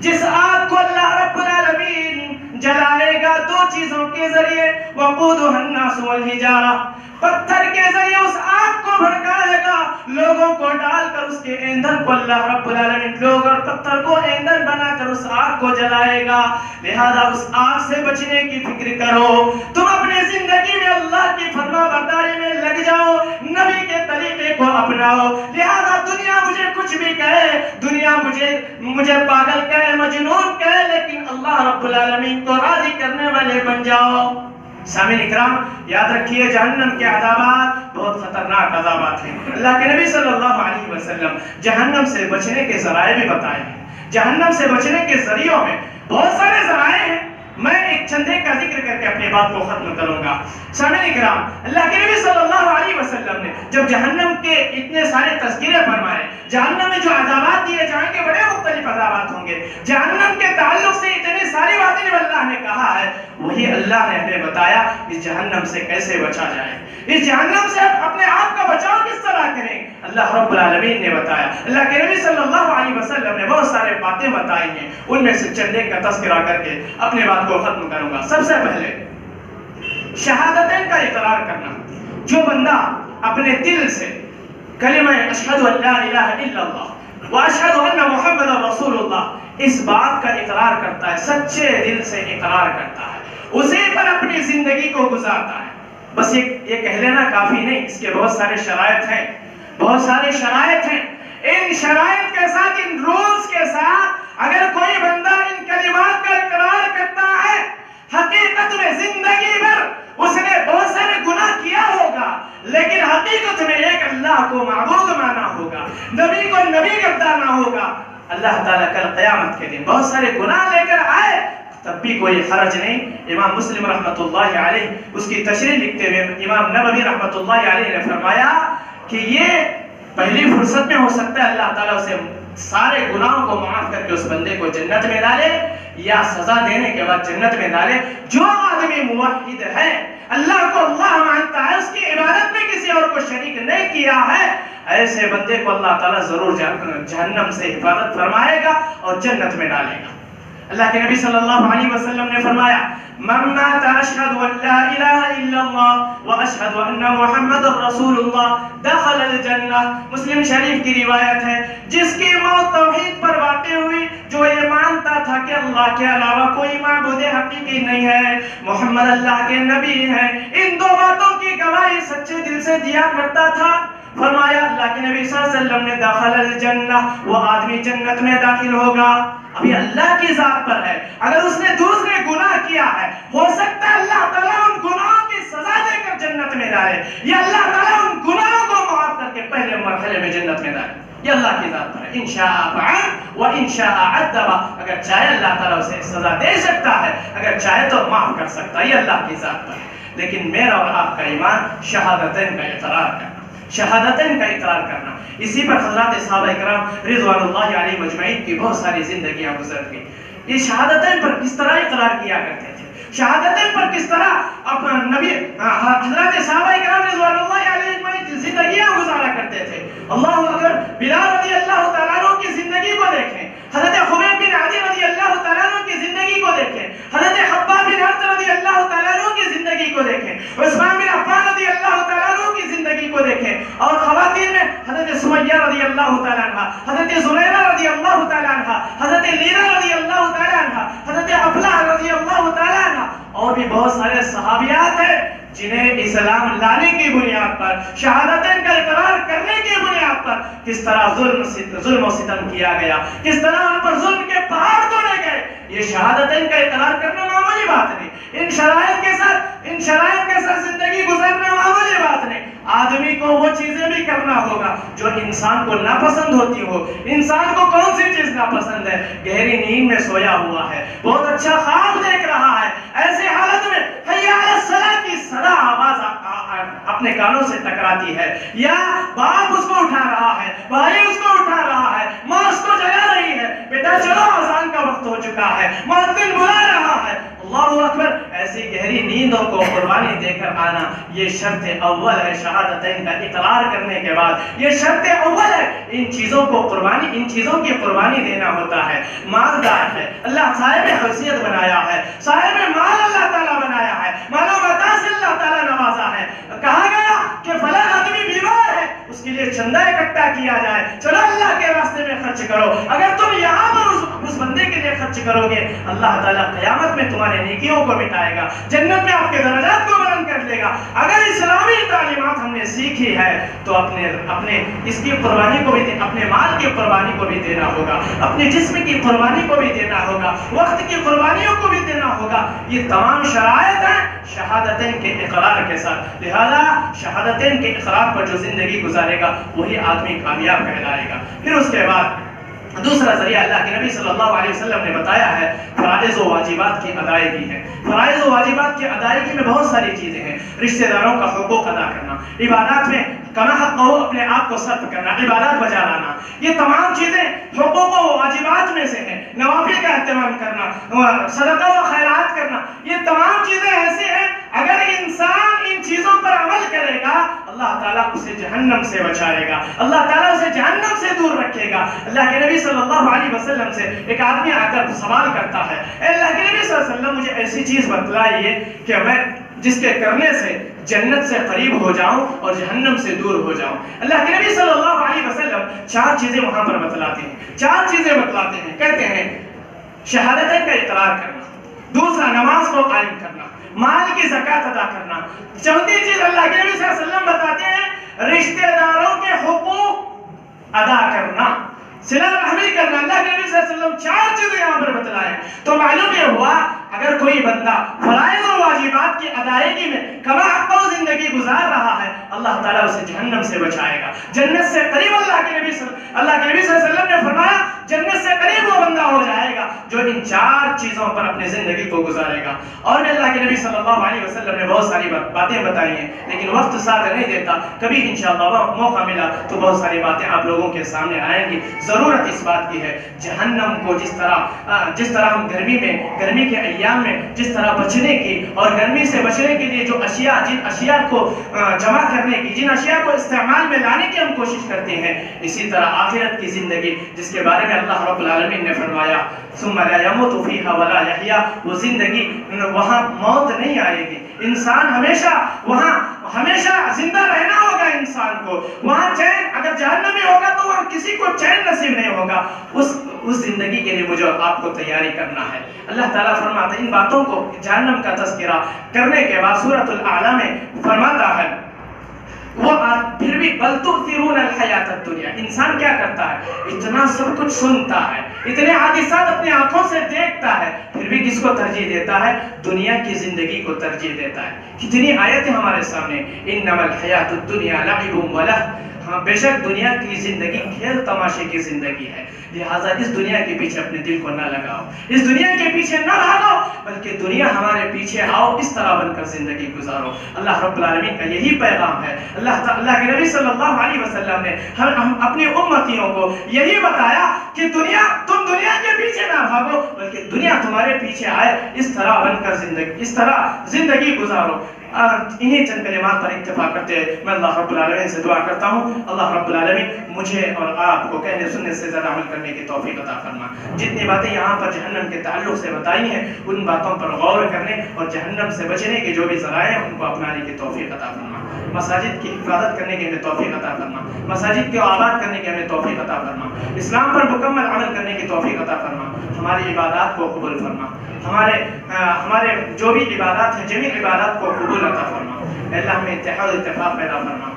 جس آگ کو اللہ رب العالمین جلائے گا دو چیزوں کے ذریعے, وقودھا الناس والحجارہ, پتھر کے ذریعے اس آگ کو بھڑکائے گا, لوگوں کو ڈال کر اس کے ایندھن کو اللہ رب العالمین لوگ اور پتھر کو ایندھن بنا کر اس آگ کو جلائے گا. لہذا اس آگ سے بچنے کی فکر کرو, تم اپنے زندگی میں اللہ کی فرما برداری میں لگ جاؤ, نبی کے طریقے کو اپناؤ. لہذا دنیا مجھے کچھ بھی کہے, دنیا مجھے پاگل کہے, مجنون کہے, لیکن اللہ رب العالمین کو راضی کرنے والے بن جاؤ. سامعین اکرام, یاد رکھیے جہنم کے عذابات بہت خطرناک عذابات ہیں. اللہ کے نبی صلی اللہ علیہ وسلم جہنم سے بچنے کے ذرائع بھی بتائے ہیں. جہنم سے بچنے کے ذریعوں میں بہت سارے ذرائع ہیں, میں ایک چندے کا ذکر کر کے اپنی بات کو ختم کروں گا. سامعین اکرام, اللہ کے نبی صلی اللہ علیہ وسلم نے جب جہنم کے اتنے سارے تذکرے فرمائے, جہنم میں جو عذابات دیے جائیں گے بڑے مختلف عذابات ہوں گے, جہنم کے تعلق سے اتنی ساری باتیں جو اللہ نے کہا ہے وہی اللہ نے ہمیں بتایا اس جہنم سے کیسے بچا جائے, اس جہنم سے اپنے آپ کا بچاؤ کس طرح کریں. اللہ رب العالمین نے بتایا, اللہ کے نبی صلی اللہ علیہ وسلم نے بہت سارے باتیں بتائی ہیں, ان میں سے چندے کا تذکرہ کر کے اپنی بات کو ختم کروں گا. سب سے پہلے شہادتین کا اقرار کرنا. جو بندہ اپنے دل سے کلمہ اشہد ان لا الہ الا اللہ واشہد ان محمد رسول اللہ اس بات کا اقرار کرتا ہے, سچے دل سے اقرار کرتا ہے, اسی پر اپنی زندگی کو گزارتا ہے. بس یہ کہہ لینا کافی نہیں, اس کے بہت سارے شرائط ہیں, بہت سارے شرائط ہیں. ان شرائط کے ساتھ, ان رولز کے ساتھ اگر کوئی بندہ ان کلمات کا اقرار کرتا ہے, حقیقت میں زندگی بھر اس نے بہت سارے گناہ کیا ہوگا, لیکن حقیقت میں ایک اللہ کو معبود مانا ہوگا, نبی کو نبی گردانا ہوگا. اللہ تعالیٰ کل قیامت کے دن بہت سارے گناہ لے کر آئے تب بھی کوئی حرج نہیں. امام مسلم رحمۃ اللہ علیہ اس کی تشریح لکھتے ہوئے امام نبوی رحمۃ اللہ علیہ نے فرمایا کہ یہ پہلی فرصت میں ہو سکتا ہے اللہ تعالیٰ اسے سارے گناہوں کو معاف کر کے اس بندے کو جنت میں ڈالے, یا سزا دینے کے بعد جنت میں ڈالے. جو آدمی موحد ہے, اللہ کو اللہ مانتا ہے, اس کی عبادت میں کسی اور کو شریک نہیں کیا ہے, ایسے بندے کو اللہ تعالیٰ ضرور جہنم سے حفاظت فرمائے گا اور جنت میں ڈالے گا. اللہ کے نبی صلی اللہ علیہ وسلم نے فرمایا, من مات اشہد ان لا الہ الا اللہ واشہد ان محمد رسول اللہ دخل الجنہ. مسلم شریف کی روایت ہے, جس کی موت توحید پر واقع ہوئی, جو یہ مانتا تھا کہ اللہ کے علاوہ کوئی معبود حقیقی نہیں ہے, محمد اللہ کے نبی ہیں, ان دو باتوں کی گواہی سچے دل سے دیا کرتا تھا, فرمایا اللہ کے نبی صلی اللہ علیہ وسلم نے دخل الجنہ, وہ آدمی جنت میں داخل ہوگا. ابھی اللہ کی ذات پر ہے, اگر اس نے دوسرے گناہ کیا ہے ہو سکتا ہے اللہ تعالیٰ ان گناہوں کی سزا دے کر جنت میں ڈالے, یا اللہ تعالیٰ ان گناہوں کو معاف کر کے پہلے مرحلے میں جنت میں ڈالے. یہ اللہ کی ذات پر ہے. انشاء فعل و انشاء عذب, اگر چاہے اللہ تعالیٰ اسے سزا دے سکتا ہے, اگر چاہے تو معاف کر سکتا ہے. یہ اللہ کی ذات پر ہے. لیکن میرا اور آپ کا ایمان شہادتین کا اقرار کرنا, شہادتین کا اقرار کرنا. اسی پر حضرات صحابہ کرام رضوان اللہ علیہ مجمعین کی بہت ساری زندگیاں گزر گئی. یہ شہادتین پر کس طرح اقرار کیا کرتے تھے, شہادتین پر کس طرح نبی حضرات صحابہ کرام رضوان اللہ علیہ مجمعین زندگیاں گزارا کرتے تھے. اللہ اکبر, بلال رضی اللہ تعالیٰ عنہ کی زندگی کو دیکھیں, دیکھیں، عثمان بن عفان رضی اللہ تعالیٰ عنہ کی زندگی کو دیکھیں، اور خواتین میں حضرت سمیہ رضی اللہ تعالیٰ عنہ، حضرت زنیرہ رضی اللہ تعالیٰ عنہ، حضرت لینا رضی اللہ تعالیٰ عنہ، حضرت افلاح رضی اللہ تعالیٰ عنہ، اور بھی بہت سارے صحابیات ہیں جنہیں اسلام لانے کی بنیاد پر، شہادتین کا اقرار کرنے کی بنیاد پر کس طرح ظلم و ستم کیا گیا، کس طرح ان پر ظلم کے پہاڑ توڑے گئے۔ یہ شہادتین کا اقرار کرنا معمولی بات نہیں، ان شرائط کے ساتھ زندگی گزارنا معمولی بات نہیں۔ آدمی کو وہ چیزیں بھی کرنا ہوگا جو انسان کو ناپسند ہوتی ہو۔ انسان کو کون سی چیز ناپسند ہے؟ گہری نیند میں سویا ہوا ہے، بہت اچھا خواب دیکھ رہا ہے، ایسے حالت میں حی علی الصلاۃ کی صدا آواز اپنے کانوں سے ٹکراتی ہے، یا باپ اس کو اٹھا رہا ہے، بھائی اس کو اٹھا رہا ہے، ماں اس کو جگا رہی ہے، بیٹا چلو اذان کا وقت ہو چکا ہے، مؤذن بلا رہا ہے، اللہ اکبر۔ ایسی گہری نیندوں کو قربانی دے کر آنا، یہ شرط اول ہے شہادتین کا اقرار کرنے کے بعد، یہ شرط اول ہے۔ ان چیزوں کی قربانی دینا ہوتا ہے۔ مالدار ہے، اللہ صاحب حیثیت بنایا ہے، صاحب مال اللہ تعالیٰ بنایا ہے، مال و متاع سے اللہ تعالیٰ نوازا ہے۔ کہا گیا کہ فلاں آدمی بیمار ہے، اس کے لیے چندہ اکٹھا کیا جائے، چلو اللہ کے راستے میں خرچ کرو۔ اگر تم یہاں پر اس بندے کے لیے خرچ کرو گے، اللہ تعالیٰ قیامت میں تمہارے نیکیوں کو مٹائے گا، جنت میں آپ کے درجات کو بلند کر دے گا۔ اگر اسلامی تعلیمات ہم نے سیکھی ہے تو اپنے اس کی قربانی کو بھی اپنے مال کی قربانی کو بھی دینا ہوگا، اپنے جسم کی قربانی کو بھی دینا ہوگا، وقت کی قربانیوں کو بھی دینا ہوگا۔ یہ تمام شرائط ہیں شہادتین کے اقرار کے ساتھ، لہذا شہادتین کے اقرار پر جو زندگی گزارے گا وہی آدمی کامیاب کہلائے گا۔ پھر اس کے بعد دوسرا ذریعہ اللہ کے نبی صلی اللہ علیہ وسلم نے بتایا ہے فرائض و واجبات کی ادائیگی ہے۔ فرائض و واجبات کی ادائیگی میں بہت ساری چیزیں ہیں، رشتہ داروں کا حقوق ادا کرنا، عبادات میں کما حق ہو اپنے آپ کو صرف کرنا، عبادات بجا لانا، یہ تمام چیزیں حقوق و واجبات میں سے ہیں۔ نوافل کا اہتمام کرنا، صدقہ و خیرات کرنا، یہ تمام چیزیں ایسی ہیں اگر انسان ان چیزوں پر عمل کرے گا اللہ تعالیٰ اسے جہنم سے بچائے گا، اللہ تعالیٰ اسے جہنم سے دور رکھے گا۔ اللہ کے نبی صلی اللہ علیہ وسلم سے ایک آدمی آ کر سوال کرتا ہے، اے اللہ کے نبی صلی اللہ علیہ وسلم مجھے ایسی چیز بتلائیے کہ میں جس کے کرنے سے جنت سے قریب ہو جاؤں اور جہنم سے دور ہو جاؤں۔ اللہ کے نبی صلی اللہ علیہ وسلم چار چیزیں وہاں پر بتلاتے ہیں، کہتے ہیں شہادتین کا اقرار کرنا، دوسرا نماز کو قائم کرنا، مال کی زکوٰۃ ادا کرنا، چوتھی چیز اللہ کے نبی صلی اللہ علیہ وسلم بتاتے ہیں رشتہ داروں کے حقوق ادا کرنا، صلہ رحمی کرنا۔ اللہ کے نبی صلی اللہ علیہ وسلم چار چیزیں یہاں پر بتلائے، تو معلوم یہ ہوا اگر کوئی بندہ فرائض و واجبات کی ادائیگی میں کما حق و زندگی گزار رہا ہے اللہ تعالیٰ اسے جہنم سے بچائے گا، جنت سے قریب اللہ کے نبی صلی اللہ علیہ وسلم نے فرمایا جنت سے قریب وہ بندہ ہو جائے گا جو ان چار چیزوں پر اپنی زندگی کو گزارے گا۔ اور بھی اللہ کے نبی صلی اللہ علیہ وسلم نے بہت ساری باتیں بتائی ہیں لیکن وقت ساتھ نہیں دیتا، کبھی انشاءاللہ موقع ملا تو بہت ساری باتیں آپ لوگوں کے سامنے آئیں گی۔ ضرورت اس بات کی ہے جہنم کو جس طرح ہم گرمی کے ایام میں جس طرح بچنے کی اور گرمی سے بچنے کے لیے جو جن اشیاء کو جمع کرنے کی، جن اشیاء کو استعمال میں لانے کی ہم کوشش کرتے ہیں، اسی طرح آخرت کی زندگی جس کے بارے میں اللہ رب العالمین نے فرمایا ثم لا يموت فيها ولا يحيا، وہ زندگی وہاں موت نہیں آئے گی، انسان ہمیشہ زندہ رہنا ہوگا انسان کو، وہاں چین، اگر جہنم میں ہوگا تو وہاں کسی کو چین نصیب نہیں ہوگا۔ اس زندگی کے لیے مجھے آپ کو تیاری کرنا ہے۔ اللہ تعالیٰ فرماتا ہے ان باتوں کو جہنم کا تذکرہ کرنے کے بعد سورۃ الاعلیٰ میں فرماتا ہے وہ پھر بھی بل تؤثرون الحیات الدنیا، انسان کیا کرتا ہے اتنا سب کچھ سنتا ہے، اتنے حادثات اپنی آنکھوں سے دیکھتا ہے، پھر بھی کس کو ترجیح دیتا ہے؟ دنیا کی زندگی کو ترجیح دیتا ہے۔ کتنی آیتیں ہمارے سامنے، انما الحیات الدنیا لعب ولہو، ہاں بے شک دنیا کی زندگی کھیل تماشے کی زندگی ہے، لہٰذا اس دنیا کے پیچھے اپنے دل کو نہ لگاؤ، اس دنیا کے پیچھے نہ بھاگو، بلکہ دنیا ہمارے پیچھے آؤ، اس طرح بن کر زندگی گزارو۔ اللہ رب العالمین کا یہی پیغام ہے۔ اللہ کے نبی صلی اللہ علیہ وسلم نے ہم اپنی امتیوں کو یہی بتایا کہ تم دنیا کے پیچھے نہ بھاگو بلکہ دنیا تمہارے پیچھے آئے، اس طرح بن کر زندگی گزارو۔ انہی چند کلمات پر اتفاق کرتے ہیں میں اللہ رب العالمین سے دعا کرتا ہوں اللہ رب العالمین مجھے اور آپ کو کہنے سننے سے زیادہ عمل کرنے کی توفیق عطا فرما. جتنی باتیں یہاں پر جہنم کے تعلق سے بتائی ہیں ان باتوں پر غور کرنے اور جہنم سے بچنے کے جو بھی ذرائع ہیں ان کو اپنانے کی توفیق عطا فرما. مساجد کی حفاظت کرنے کی ہمیں توفیق عطا فرما. مساجد کو آباد کرنے کی ہمیں توفیق عطا فرما. اسلام پر مکمل عمل کرنے کی توفیق عطا فرما. ہماری عبادات کو قبول فرما. ہمارے جو بھی عبادات ہیں جميع عبادات کو قبول عطا فرما. اللہ ہمیں اتحاد و اتفاق پیدا فرما.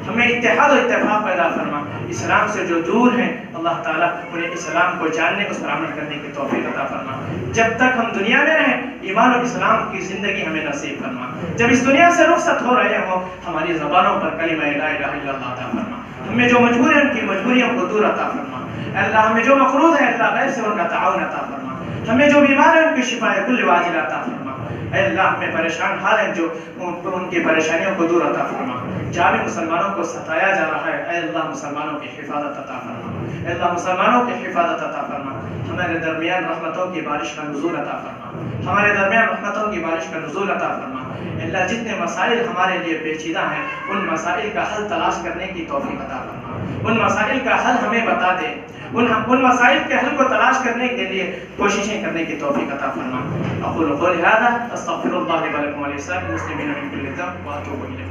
ہمیں اتحاد و اتفاق پیدا فرما. اسلام سے جو دور ہیں اللہ تعالیٰ انہیں اسلام کو جاننے اس پر عمل کرنے کی توفیق عطا فرما. جب تک ہم دنیا میں رہیں ایمان و اسلام کی زندگی ہمیں نصیب فرما. جب اس دنیا سے رخصت ہو رہے ہوں ہماری زبانوں پر کلمہ لا الہ الا اللہ عطا فرما. ہمیں جو مجبور ہیں ان کی مجبوریوں کو دور عطا فرما. اللہ ہمیں جو مقروض ہے اللہ غیر سے ان کا تعاون عطا فرما. ہمیں جو بیمار ہیں ان کی شفا کل واجل عطا فرما. اے اللہ ہمیں پریشان حال ہیں جو ان کی پریشانیوں کو دور عطا فرما. جہاں بھی مسلمانوں کو ستایا جا رہا ہے اے اللہ مسلمانوں کی حفاظت عطا فرما. اے اللہ مسلمانوں کی حفاظت عطا فرما. ہمارے درمیان رحمتوں کی بارش کا نزول عطا فرما. ہمارے درمیان رحمتوں کی بارش کا نزول عطا فرما. اللہ جتنے مسائل ہمارے لیے پیچیدہ ہیں ان مسائل کا حل تلاش کرنے کی توفیق عطا فرما. ان مسائل کا حل ہمیں بتا دے. ان مسائل کے حل کو تلاش کرنے کے لیے کوششیں کرنے کی توفیق عطا فرما. اقول قولی ھذا استغفر اللہ لی ولکم ولسائر المسلمین من کل ذنب واتوب الیہ.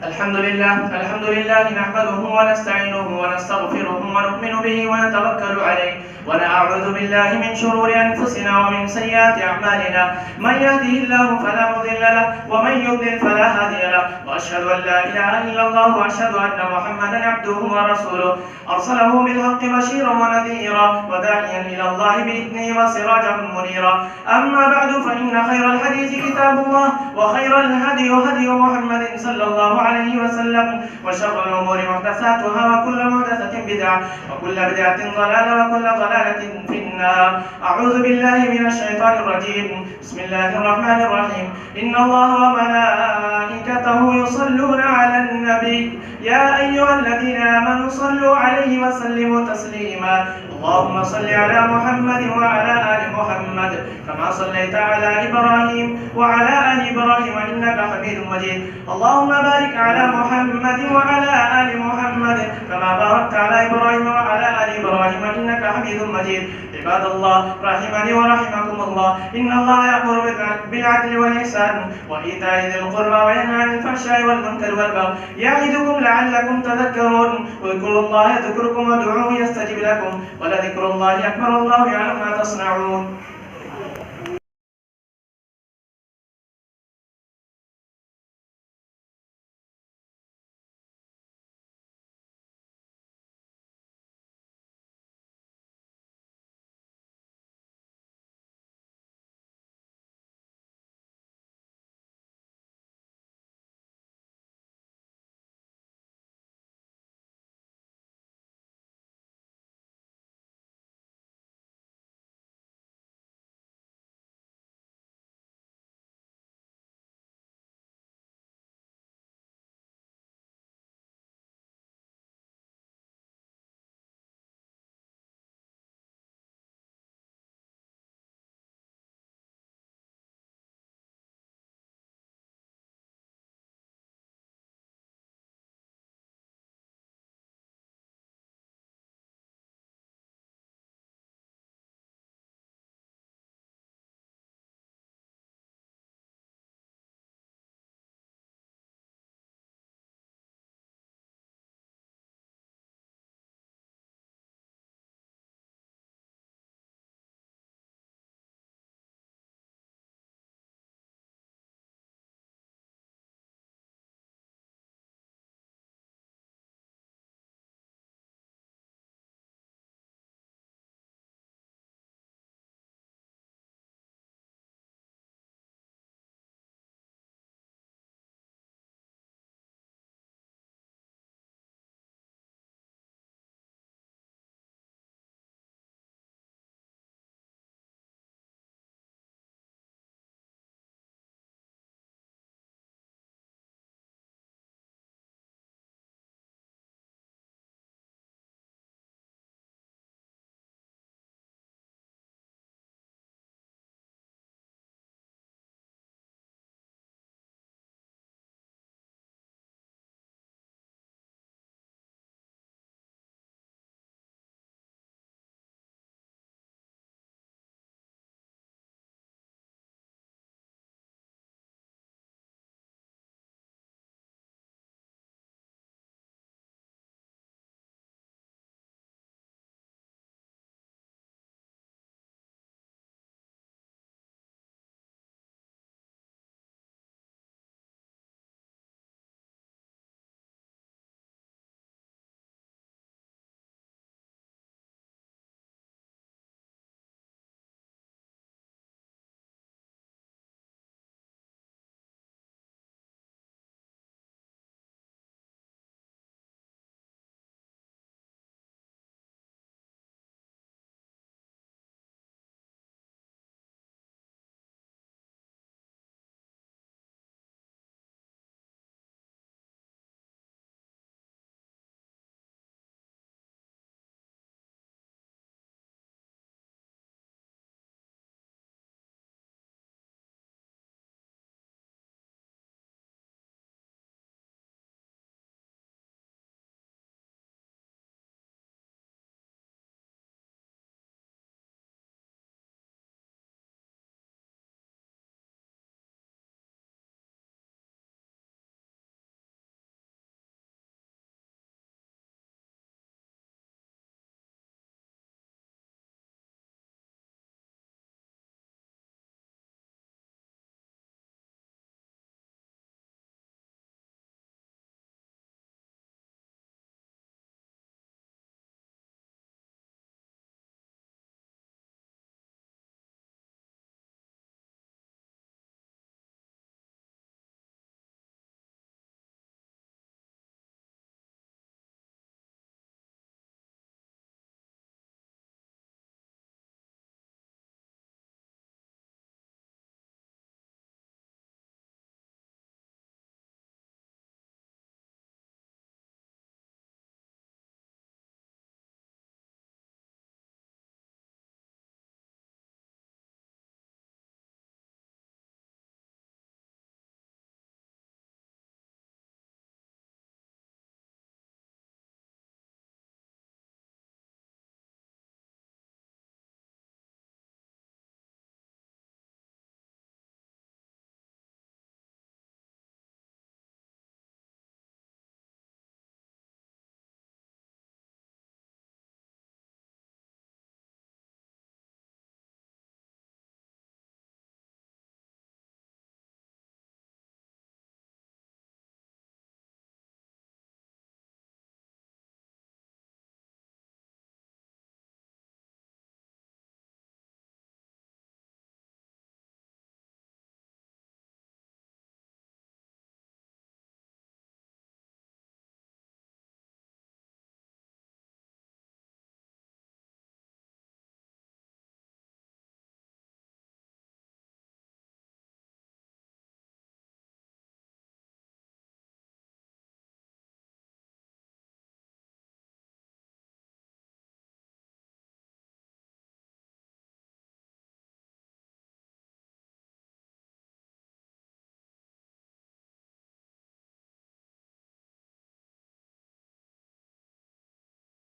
الحمد لله نحمده ونستعينه ونستغفره ونؤمن به ونتوكل عليه ونعوذ بالله من شرور أنفسنا ومن سيئات أعمالنا من يهده الله فلا مضل له ومن يضلل فلا هادي له وأشهد أن لا إله إلا الله وأشهد أن محمدا عبده ورسوله أرسله بالحق بشيرا ونذيرا وداعيا إلى الله بإذنه وسراجا منيرا. أما بعد فإن خير الحديث كتاب الله وخير الهدي هدي محمد صلى الله عليه وسلم وشر الأمور محدثاتها وكل محدثة بدعة وكل بدعة ضلالة وكل ضلالة في النار. أعوذ بالله من الشيطان الرجيم. بسم الله الرحمن الرحيم. إن الله وملائكته يصلون على النبي يا أيها الذين آمنوا صلوا عليه وسلموا تسليما. اللهم صل على محمد وعلى آل محمد كما صليت على إبراهيم وعلى آل إبراهيم إنك حميد مجيد. اللهم بارك على محمد وعلى آل محمد كما باركت على إبراهيم وعلى آل إبراهيم إنك حميد مجيد. عباد الله رحمني ورحمكم الله إن الله يأمر بالعدل والإحسان وإيتاء ذي القربى وينهى عن الفحشاء والمنكر والبغي يعظكم لعلكم تذكرون. واذكروا الله يذكركم وادعوه يستجب لكم ولذكر الله أكبر. الله يعلم ما تصنعون.